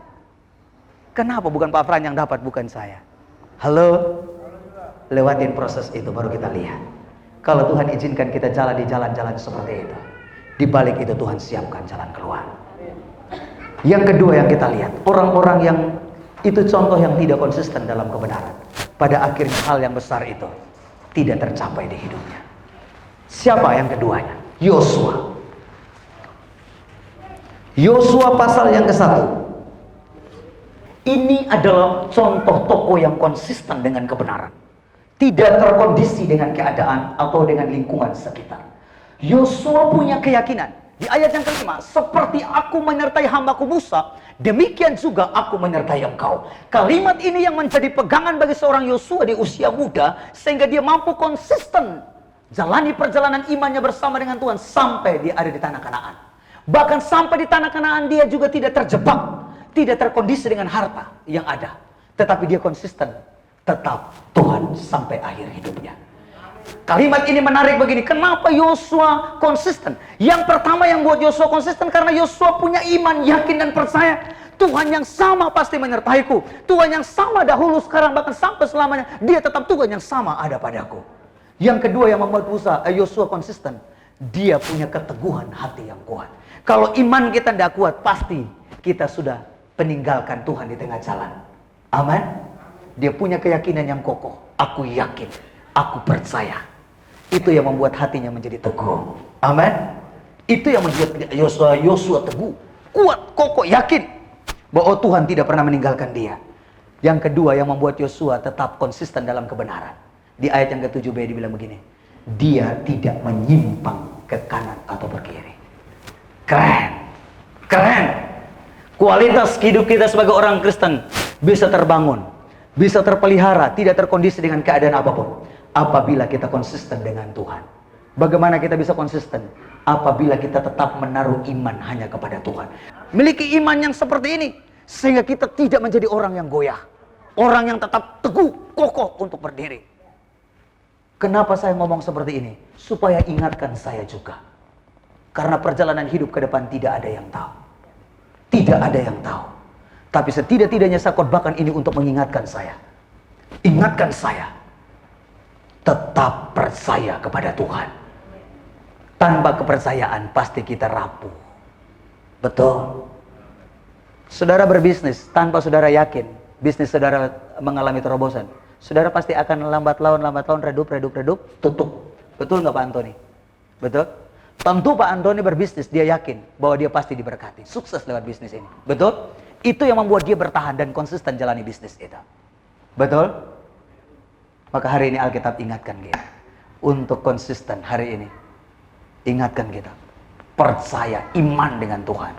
kenapa bukan Pak Fran yang dapat, bukan saya? Halo? Lewatin proses itu baru kita lihat. Kalau Tuhan izinkan kita jalan di jalan-jalan seperti itu, di balik itu Tuhan siapkan jalan keluar. Yang kedua yang kita lihat, orang-orang yang itu contoh yang tidak konsisten dalam kebenaran. Pada akhirnya hal yang besar itu tidak tercapai di hidupnya. Siapa yang keduanya? Yosua. Yosua pasal yang ke-1. Ini adalah contoh tokoh yang konsisten dengan kebenaran. Tidak terkondisi dengan keadaan atau dengan lingkungan sekitar. Yosua punya keyakinan. Di ayat yang kelima, seperti aku menyertai hambaku Musa, demikian juga aku menyertai engkau. Kalimat ini yang menjadi pegangan bagi seorang Yosua di usia muda, sehingga dia mampu konsisten jalani perjalanan imannya bersama dengan Tuhan sampai dia ada di tanah Kanaan. Bahkan sampai di tanah Kanaan dia juga tidak terjebak, tidak terkondisi dengan harta yang ada. Tetapi dia konsisten tetap Tuhan sampai akhir hidupnya. Kalimat ini menarik begini. Kenapa Yosua konsisten? Yang pertama yang buat Yosua konsisten karena Yosua punya iman, yakin dan percaya Tuhan yang sama pasti menyertaiku. Tuhan yang sama dahulu, sekarang, bahkan sampai selamanya. Dia tetap Tuhan yang sama ada padaku. Yang kedua yang membuat Yosua konsisten, dia punya keteguhan hati yang kuat. Kalau iman kita tidak kuat, pasti kita sudah peninggalkan Tuhan di tengah jalan. Amin. Dia punya keyakinan yang kokoh. Aku yakin, aku percaya. Itu yang membuat hatinya menjadi teguh. Amin. Itu yang membuat Yosua teguh, kuat, kokoh, yakin bahwa Tuhan tidak pernah meninggalkan dia. Yang kedua yang membuat Yosua tetap konsisten dalam kebenaran. Di ayat yang ke-7b dibilang begini, dia tidak menyimpang ke kanan atau ke kiri. Keren. Keren. Kualitas hidup kita sebagai orang Kristen bisa terbangun, bisa terpelihara, tidak terkondisi dengan keadaan apapun, apabila kita konsisten dengan Tuhan. Bagaimana kita bisa konsisten? Apabila kita tetap menaruh iman hanya kepada Tuhan. Miliki iman yang seperti ini, sehingga kita tidak menjadi orang yang goyah, orang yang tetap teguh, kokoh untuk berdiri. Kenapa saya ngomong seperti ini? Supaya ingatkan saya juga. Karena perjalanan hidup ke depan tidak ada yang tahu. Tidak ada yang tahu. Tapi setidak-tidaknya saya khotbahkan ini untuk mengingatkan saya. Ingatkan saya. Tetap percaya kepada Tuhan. Tanpa kepercayaan pasti kita rapuh. Betul. Saudara berbisnis tanpa saudara yakin bisnis saudara mengalami terobosan, saudara pasti akan lambat laun, redup, tutup. Betul nggak Pak Antoni? Betul? Tentu Pak Antoni berbisnis, dia yakin bahwa dia pasti diberkati, sukses lewat bisnis ini. Betul? Itu yang membuat dia bertahan dan konsisten jalani bisnis itu. Betul? Maka hari ini Alkitab ingatkan kita untuk konsisten hari ini. Ingatkan kita, percaya, iman dengan Tuhan.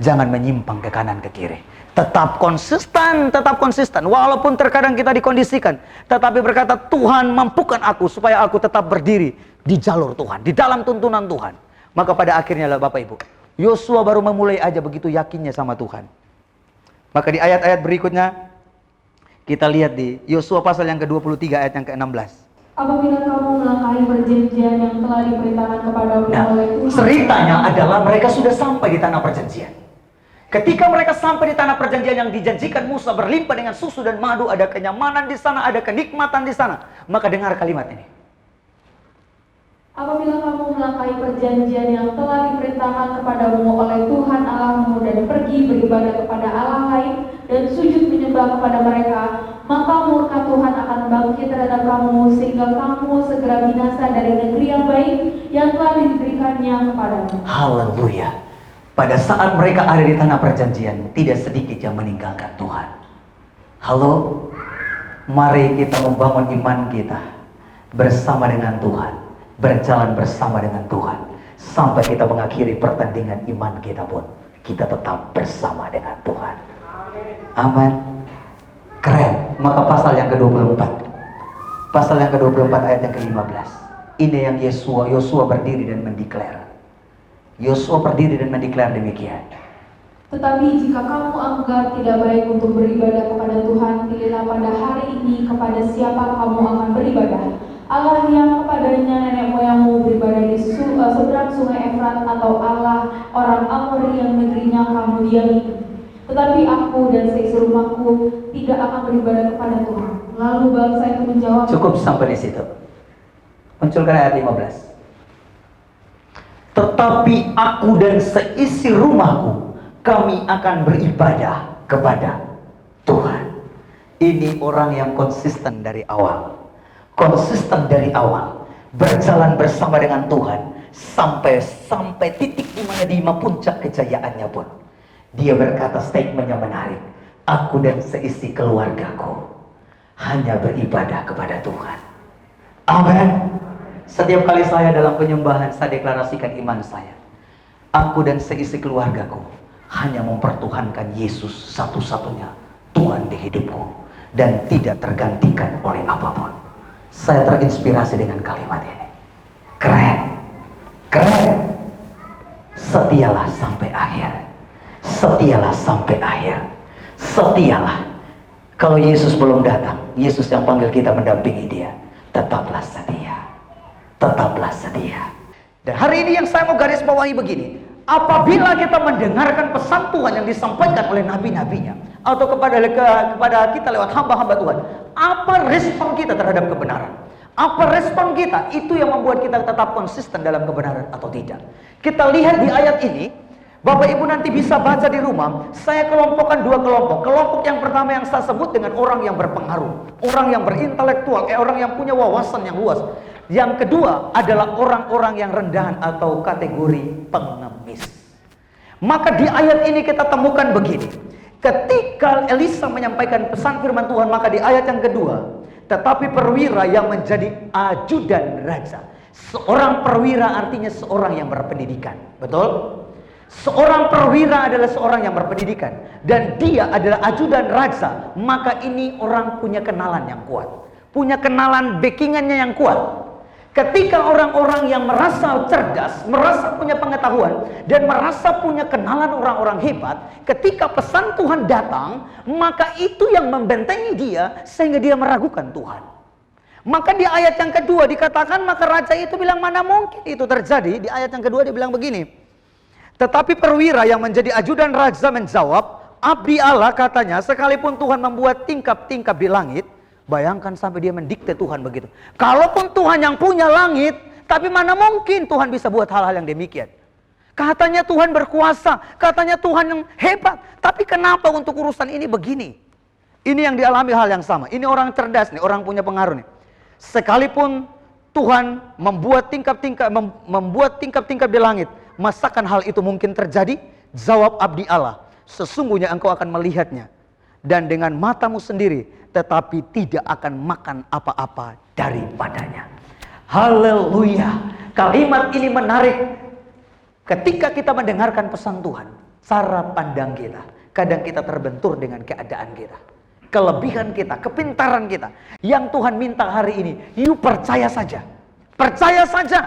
Jangan menyimpang ke kanan ke kiri. Tetap konsisten, walaupun terkadang kita dikondisikan, tetapi berkata, Tuhan mampukan aku supaya aku tetap berdiri di jalur Tuhan, di dalam tuntunan Tuhan. Maka pada akhirnya lah Bapak Ibu, Yosua baru memulai aja begitu yakinnya sama Tuhan. Maka di ayat-ayat berikutnya kita lihat di Yosua pasal yang ke-23 ayat yang ke-16. Apabila kamu melangkahi perjanjian yang telah diperintahkan kepadamu oleh Tuhan. Ceritanya adalah mereka sudah sampai di tanah perjanjian. Ketika mereka sampai di tanah perjanjian yang dijanjikan Musa berlimpah dengan susu dan madu, ada kenyamanan di sana, ada kenikmatan di sana. Maka dengar kalimat ini. Apabila kamu melangkahi perjanjian yang telah diperintahkan kepadamu oleh Tuhan Allahmu dan pergi beribadah kepada Allah lain dan sujud menyembah kepada mereka, maka murka Tuhan akan bangkit terhadap kamu sehingga kamu segera binasa dari negeri yang baik yang telah diberikannya kepadamu. Haleluya. Pada saat mereka ada di tanah perjanjian, tidak sedikit yang meninggalkan Tuhan. Halo, mari kita membangun iman kita bersama dengan Tuhan, berjalan bersama dengan Tuhan, sampai kita mengakhiri pertandingan iman kita pun, kita tetap bersama dengan Tuhan. Amin. Keren. Maka pasal yang ke-24, pasal yang ke-24 ayat yang ke-15, ini yang Yosua berdiri dan mendeklar. Yosua berdiri dan mendeklar demikian. Tetapi jika kamu anggap tidak baik untuk beribadah kepada Tuhan, pilihlah pada hari ini kepada siapa kamu akan beribadah. Allah yang kepadanya nenek moyangmu beribadah di seberang sungai Efrat, atau Allah orang Amori yang negerinya kamu diami. Tetapi aku dan seisi rumahku tidak akan beribadah kepada Tuhan. Lalu bangsa itu menjawab. Cukup sampai di situ. Munculkan ayat 15. Tetapi aku dan seisi rumahku, kami akan beribadah kepada Tuhan. Ini orang yang konsisten dari awal. Konsisten dari awal. Berjalan bersama dengan Tuhan. Sampai titik di mana di puncak kejayaannya pun. Dia berkata statement yang menarik. Aku dan seisi keluargaku hanya beribadah kepada Tuhan. Amin. Setiap kali saya dalam penyembahan, saya deklarasikan iman saya. Aku dan seisi keluargaku hanya mempertuhankan Yesus satu-satunya Tuhan di hidupku, dan tidak tergantikan oleh apapun. Saya terinspirasi dengan kalimat ini. Keren. Keren. Setialah sampai akhir. Setialah sampai akhir. Setialah. Kalau Yesus belum datang, Yesus yang panggil kita mendampingi dia, tetaplah setia. tetaplah setia. Dan hari ini yang saya mau garis bawahi begini, apabila kita mendengarkan pesan Tuhan yang disampaikan oleh nabi-nabinya, atau kepada kita lewat hamba-hamba Tuhan, apa respon kita terhadap kebenaran? Apa respon kita? Itu yang membuat kita tetap konsisten dalam kebenaran atau tidak. Kita lihat di ayat ini, Bapak Ibu nanti bisa baca di rumah. Saya kelompokkan dua kelompok. Kelompok yang pertama yang saya sebut dengan orang yang berpengaruh, orang yang berintelektual, orang yang punya wawasan yang luas. Yang kedua adalah orang-orang yang rendahan atau kategori pengemis. Maka di ayat ini kita temukan begini. Ketika Elisa menyampaikan pesan firman Tuhan, maka di ayat yang kedua, tetapi perwira yang menjadi ajudan raja. Seorang perwira artinya seorang yang berpendidikan. Betul? Seorang perwira adalah seorang yang berpendidikan. Dan dia adalah ajudan raja. Maka ini orang punya kenalan yang kuat. Punya kenalan backingannya yang kuat. Ketika orang-orang yang merasa cerdas, merasa punya pengetahuan, dan merasa punya kenalan orang-orang hebat, ketika pesan Tuhan datang, maka itu yang membentengi dia, sehingga dia meragukan Tuhan. Maka di ayat yang kedua dikatakan, maka raja itu bilang, mana mungkin itu terjadi. Di ayat yang kedua dia bilang begini, tetapi perwira yang menjadi ajudan raja menjawab, abdi Allah katanya, sekalipun Tuhan membuat tingkap-tingkap di langit, bayangkan sampai dia mendikte Tuhan begitu. Kalaupun Tuhan yang punya langit, tapi mana mungkin Tuhan bisa buat hal-hal yang demikian. Katanya Tuhan berkuasa, katanya Tuhan yang hebat, tapi kenapa untuk urusan ini begini? Ini yang dialami hal yang sama. Ini orang cerdas nih, orang punya pengaruh nih. Sekalipun Tuhan membuat tingkap-tingkap di langit, masakan hal itu mungkin terjadi? Jawab abdi Allah, sesungguhnya engkau akan melihatnya dan dengan matamu sendiri, tetapi tidak akan makan apa-apa daripadanya. Haleluya. Kalimat ini menarik. Ketika kita mendengarkan pesan Tuhan, cara pandang kita, kadang kita terbentur dengan keadaan kita, kelebihan kita, kepintaran kita. Yang Tuhan minta hari ini, you percaya saja. Percaya saja.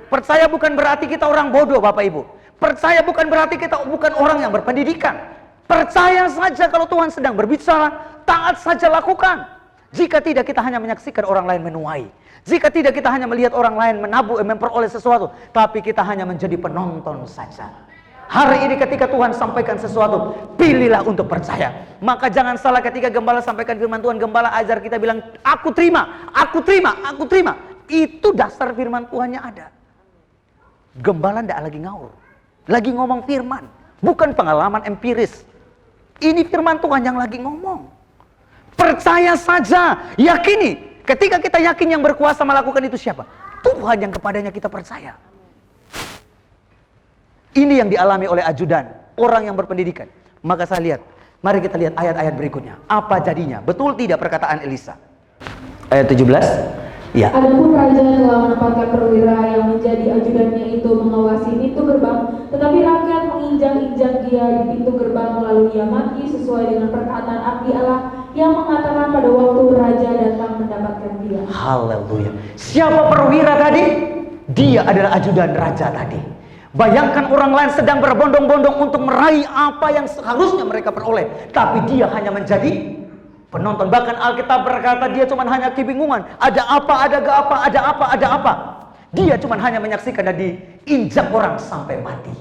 Percaya bukan berarti kita orang bodoh, Bapak Ibu. Percaya bukan berarti kita bukan orang yang berpendidikan. Percaya saja kalau Tuhan sedang berbicara, taat saja lakukan. Jika tidak, kita hanya menyaksikan orang lain menuai. Jika tidak, kita hanya melihat orang lain memperoleh sesuatu, tapi kita hanya menjadi penonton saja. Hari ini ketika Tuhan sampaikan sesuatu, pilihlah untuk percaya. Maka jangan salah ketika gembala sampaikan firman Tuhan, gembala ajar kita bilang, aku terima, aku terima, aku terima. Itu dasar firman Tuhannya ada. Gembala tidak lagi ngaur, lagi ngomong firman, bukan pengalaman empiris. Ini firman Tuhan yang lagi ngomong. Percaya saja, yakini. Ketika kita yakin yang berkuasa melakukan itu siapa? Tuhan yang kepadanya kita percaya. Ini yang dialami oleh ajudan, orang yang berpendidikan. Maka saya lihat, mari kita lihat ayat-ayat berikutnya. Apa jadinya? Betul tidak perkataan Elisa? Ayat 17. Ya. Adapun raja telah menempatkan perwira yang menjadi ajudannya itu mengawasi pintu gerbang, tetapi rakyat menginjak-injak dia di pintu gerbang, lalu ia mati sesuai dengan perkataan abdi Allah yang mengatakan pada waktu raja datang mendapatkan dia. Haleluya. Siapa perwira tadi? Dia adalah ajudan raja tadi. Bayangkan orang lain sedang berbondong-bondong untuk meraih apa yang seharusnya mereka peroleh, tapi dia hanya menjadi penonton. Bahkan Alkitab berkata dia cuma hanya kebingungan. Ada apa, ada gak apa, ada apa, ada apa. Dia cuma hanya menyaksikan dan diinjak orang sampai mati.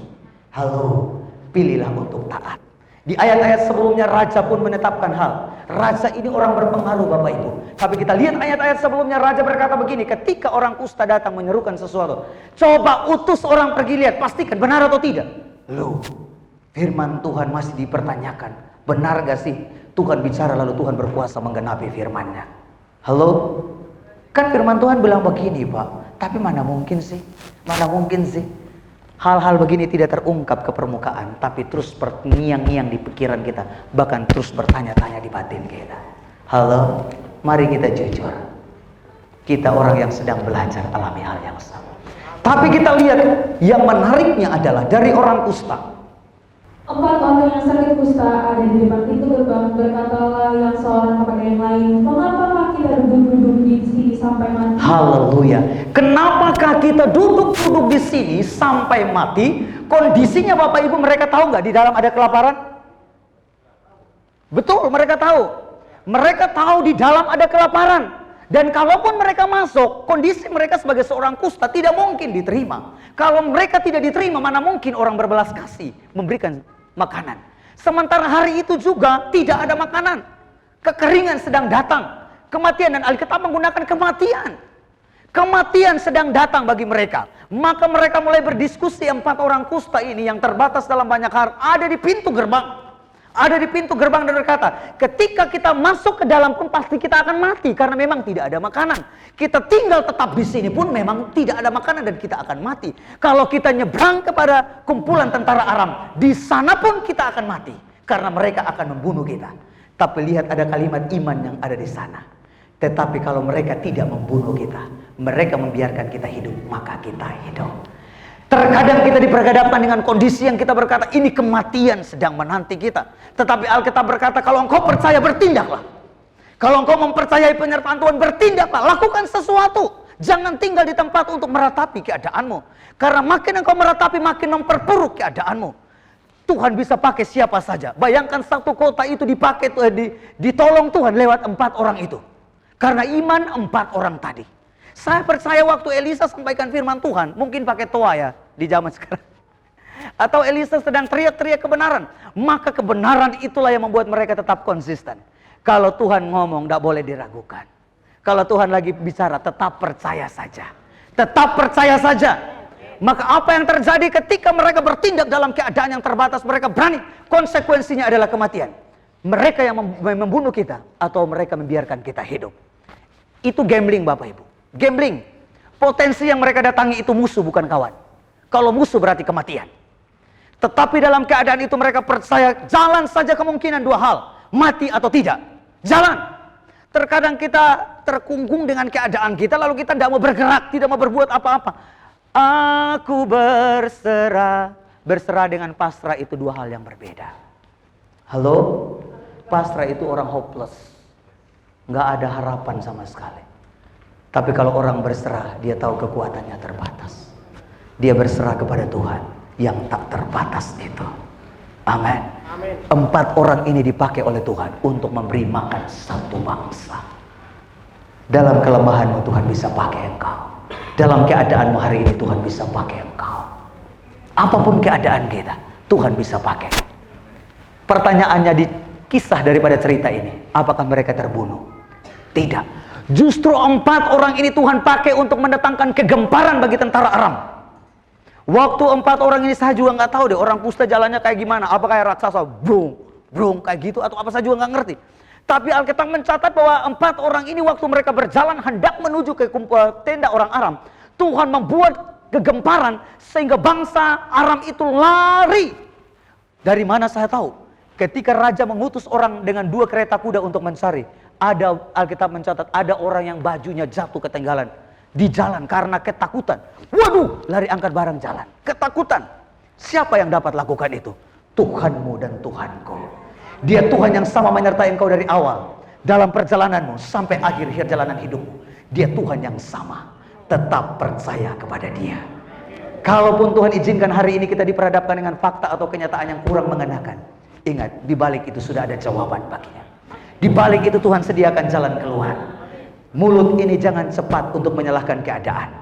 Halo, pilihlah untuk taat. Di ayat-ayat sebelumnya raja pun menetapkan hal. Raja ini orang berpengaruh, Bapak Ibu. Tapi kita lihat ayat-ayat sebelumnya, raja berkata begini, ketika orang kusta datang menyerukan sesuatu, coba utus orang pergi lihat, pastikan benar atau tidak. Loh, firman Tuhan masih dipertanyakan. Benar gak sih Tuhan bicara lalu Tuhan berkuasa menggenapi firman-Nya? Halo? Kan firman Tuhan bilang begini, Pak. Tapi mana mungkin sih? Mana mungkin sih? Hal-hal begini tidak terungkap ke permukaan, tapi terus terngiang-ngiang di pikiran kita, bahkan terus bertanya-tanya di batin kita. Halo? Mari kita jujur. Kita orang yang sedang belajar alami hal yang sama. Tapi kita lihat yang menariknya adalah dari orang kusta. 4 orang yang sakit kusta ada di depan pintu gerbang. Berkatalah yang seorang kepada yang lain, mengapakah kita duduk-duduk di sini sampai mati? Haleluya. Kenapakah kita duduk-duduk di sini sampai mati? Kondisinya Bapak Ibu, mereka tahu nggak di dalam ada kelaparan? Betul, mereka tahu. Mereka tahu di dalam ada kelaparan. Dan kalaupun mereka masuk, kondisi mereka sebagai seorang kusta tidak mungkin diterima. Kalau mereka tidak diterima, mana mungkin orang berbelas kasih memberikan makanan. Sementara hari itu juga tidak ada makanan. Kekeringan sedang datang. Kematian, dan Alkitab menggunakan kematian. Kematian sedang datang bagi mereka. Maka mereka mulai berdiskusi, 4 orang kusta ini yang terbatas dalam banyak hal ada di pintu gerbang. Ada di pintu gerbang dan berkata, ketika kita masuk ke dalam pun pasti kita akan mati karena memang tidak ada makanan. Kita tinggal tetap di sini pun memang tidak ada makanan dan kita akan mati. Kalau kita nyebrang kepada kumpulan tentara Aram, di sana pun kita akan mati karena mereka akan membunuh kita. Tapi lihat ada kalimat iman yang ada di sana. Tetapi kalau mereka tidak membunuh kita, mereka membiarkan kita hidup, maka kita hidup. Terkadang kita diperhadapkan dengan kondisi yang kita berkata, ini kematian sedang menanti kita. Tetapi Alkitab berkata, kalau engkau percaya, bertindaklah. Kalau engkau mempercayai penyertaan Tuhan, bertindaklah. Lakukan sesuatu. Jangan tinggal di tempat untuk meratapi keadaanmu. Karena makin engkau meratapi, makin memperburuk keadaanmu. Tuhan bisa pakai siapa saja. Bayangkan satu kota itu dipakai, ditolong Tuhan lewat 4 orang itu. Karena iman 4 orang tadi. Saya percaya waktu Elisa sampaikan firman Tuhan, mungkin pakai toa ya di zaman sekarang. Atau Elisa sedang teriak-teriak kebenaran. Maka kebenaran itulah yang membuat mereka tetap konsisten. Kalau Tuhan ngomong, tidak boleh diragukan. Kalau Tuhan lagi bicara, tetap percaya saja. Tetap percaya saja. Maka apa yang terjadi ketika mereka bertindak dalam keadaan yang terbatas, mereka berani. Konsekuensinya adalah kematian. Mereka yang membunuh kita, atau mereka membiarkan kita hidup. Itu gambling Bapak Ibu. Gambling. Potensi yang mereka datangi itu musuh, bukan kawan. Kalau musuh berarti kematian. Tetapi dalam keadaan itu mereka percaya jalan saja kemungkinan 2 hal. Mati atau tidak. Jalan. Terkadang kita terkungkung dengan keadaan kita, lalu kita tidak mau bergerak, tidak mau berbuat apa-apa. Aku berserah. Berserah dengan pasrah itu 2 hal yang berbeda. Halo? Pasrah itu orang hopeless. Nggak ada harapan sama sekali. Tapi kalau orang berserah, dia tahu kekuatannya terbatas. Dia berserah kepada Tuhan yang tak terbatas itu. Amin. 4 orang ini dipakai oleh Tuhan untuk memberi makan satu bangsa. Dalam kelemahanmu Tuhan bisa pakai engkau. Dalam keadaanmu hari ini Tuhan bisa pakai engkau. Apapun keadaan kita, Tuhan bisa pakai. Pertanyaannya di kisah daripada cerita ini, apakah mereka terbunuh? Tidak. Justru 4 orang ini Tuhan pakai untuk mendatangkan kegemparan bagi tentara Aram. Waktu 4 orang ini saya juga nggak tahu deh orang kusta jalannya kayak gimana. Apa kayak raksasa, brung kayak gitu atau apa, saya juga nggak ngerti. Tapi Alkitab mencatat bahwa 4 orang ini waktu mereka berjalan hendak menuju ke tenda orang Aram, Tuhan membuat kegemparan sehingga bangsa Aram itu lari. Dari mana saya tahu? Ketika raja mengutus orang dengan 2 kereta kuda untuk mencari, ada Alkitab mencatat ada orang yang bajunya jatuh ketinggalan di jalan karena ketakutan. Waduh, lari angkat barang jalan. Ketakutan. Siapa yang dapat lakukan itu? Tuhanmu dan Tuhanku. Dia Tuhan yang sama menyertai engkau dari awal dalam perjalananmu sampai akhir perjalanan hidupmu. Dia Tuhan yang sama. Tetap percaya kepada Dia. Kalaupun Tuhan izinkan hari ini kita diperhadapkan dengan fakta atau kenyataan yang kurang mengenakan, ingat, di balik itu sudah ada jawaban baginya. Di balik itu Tuhan sediakan jalan keluar. Mulut ini jangan cepat untuk menyalahkan keadaan.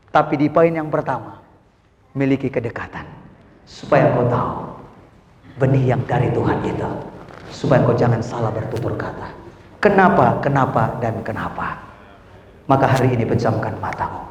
Tapi di poin yang pertama, miliki kedekatan. Supaya kau tahu benih yang dari Tuhan itu. Supaya kau jangan salah bertutur kata. Kenapa, dan kenapa. Maka hari ini pejamkan matamu.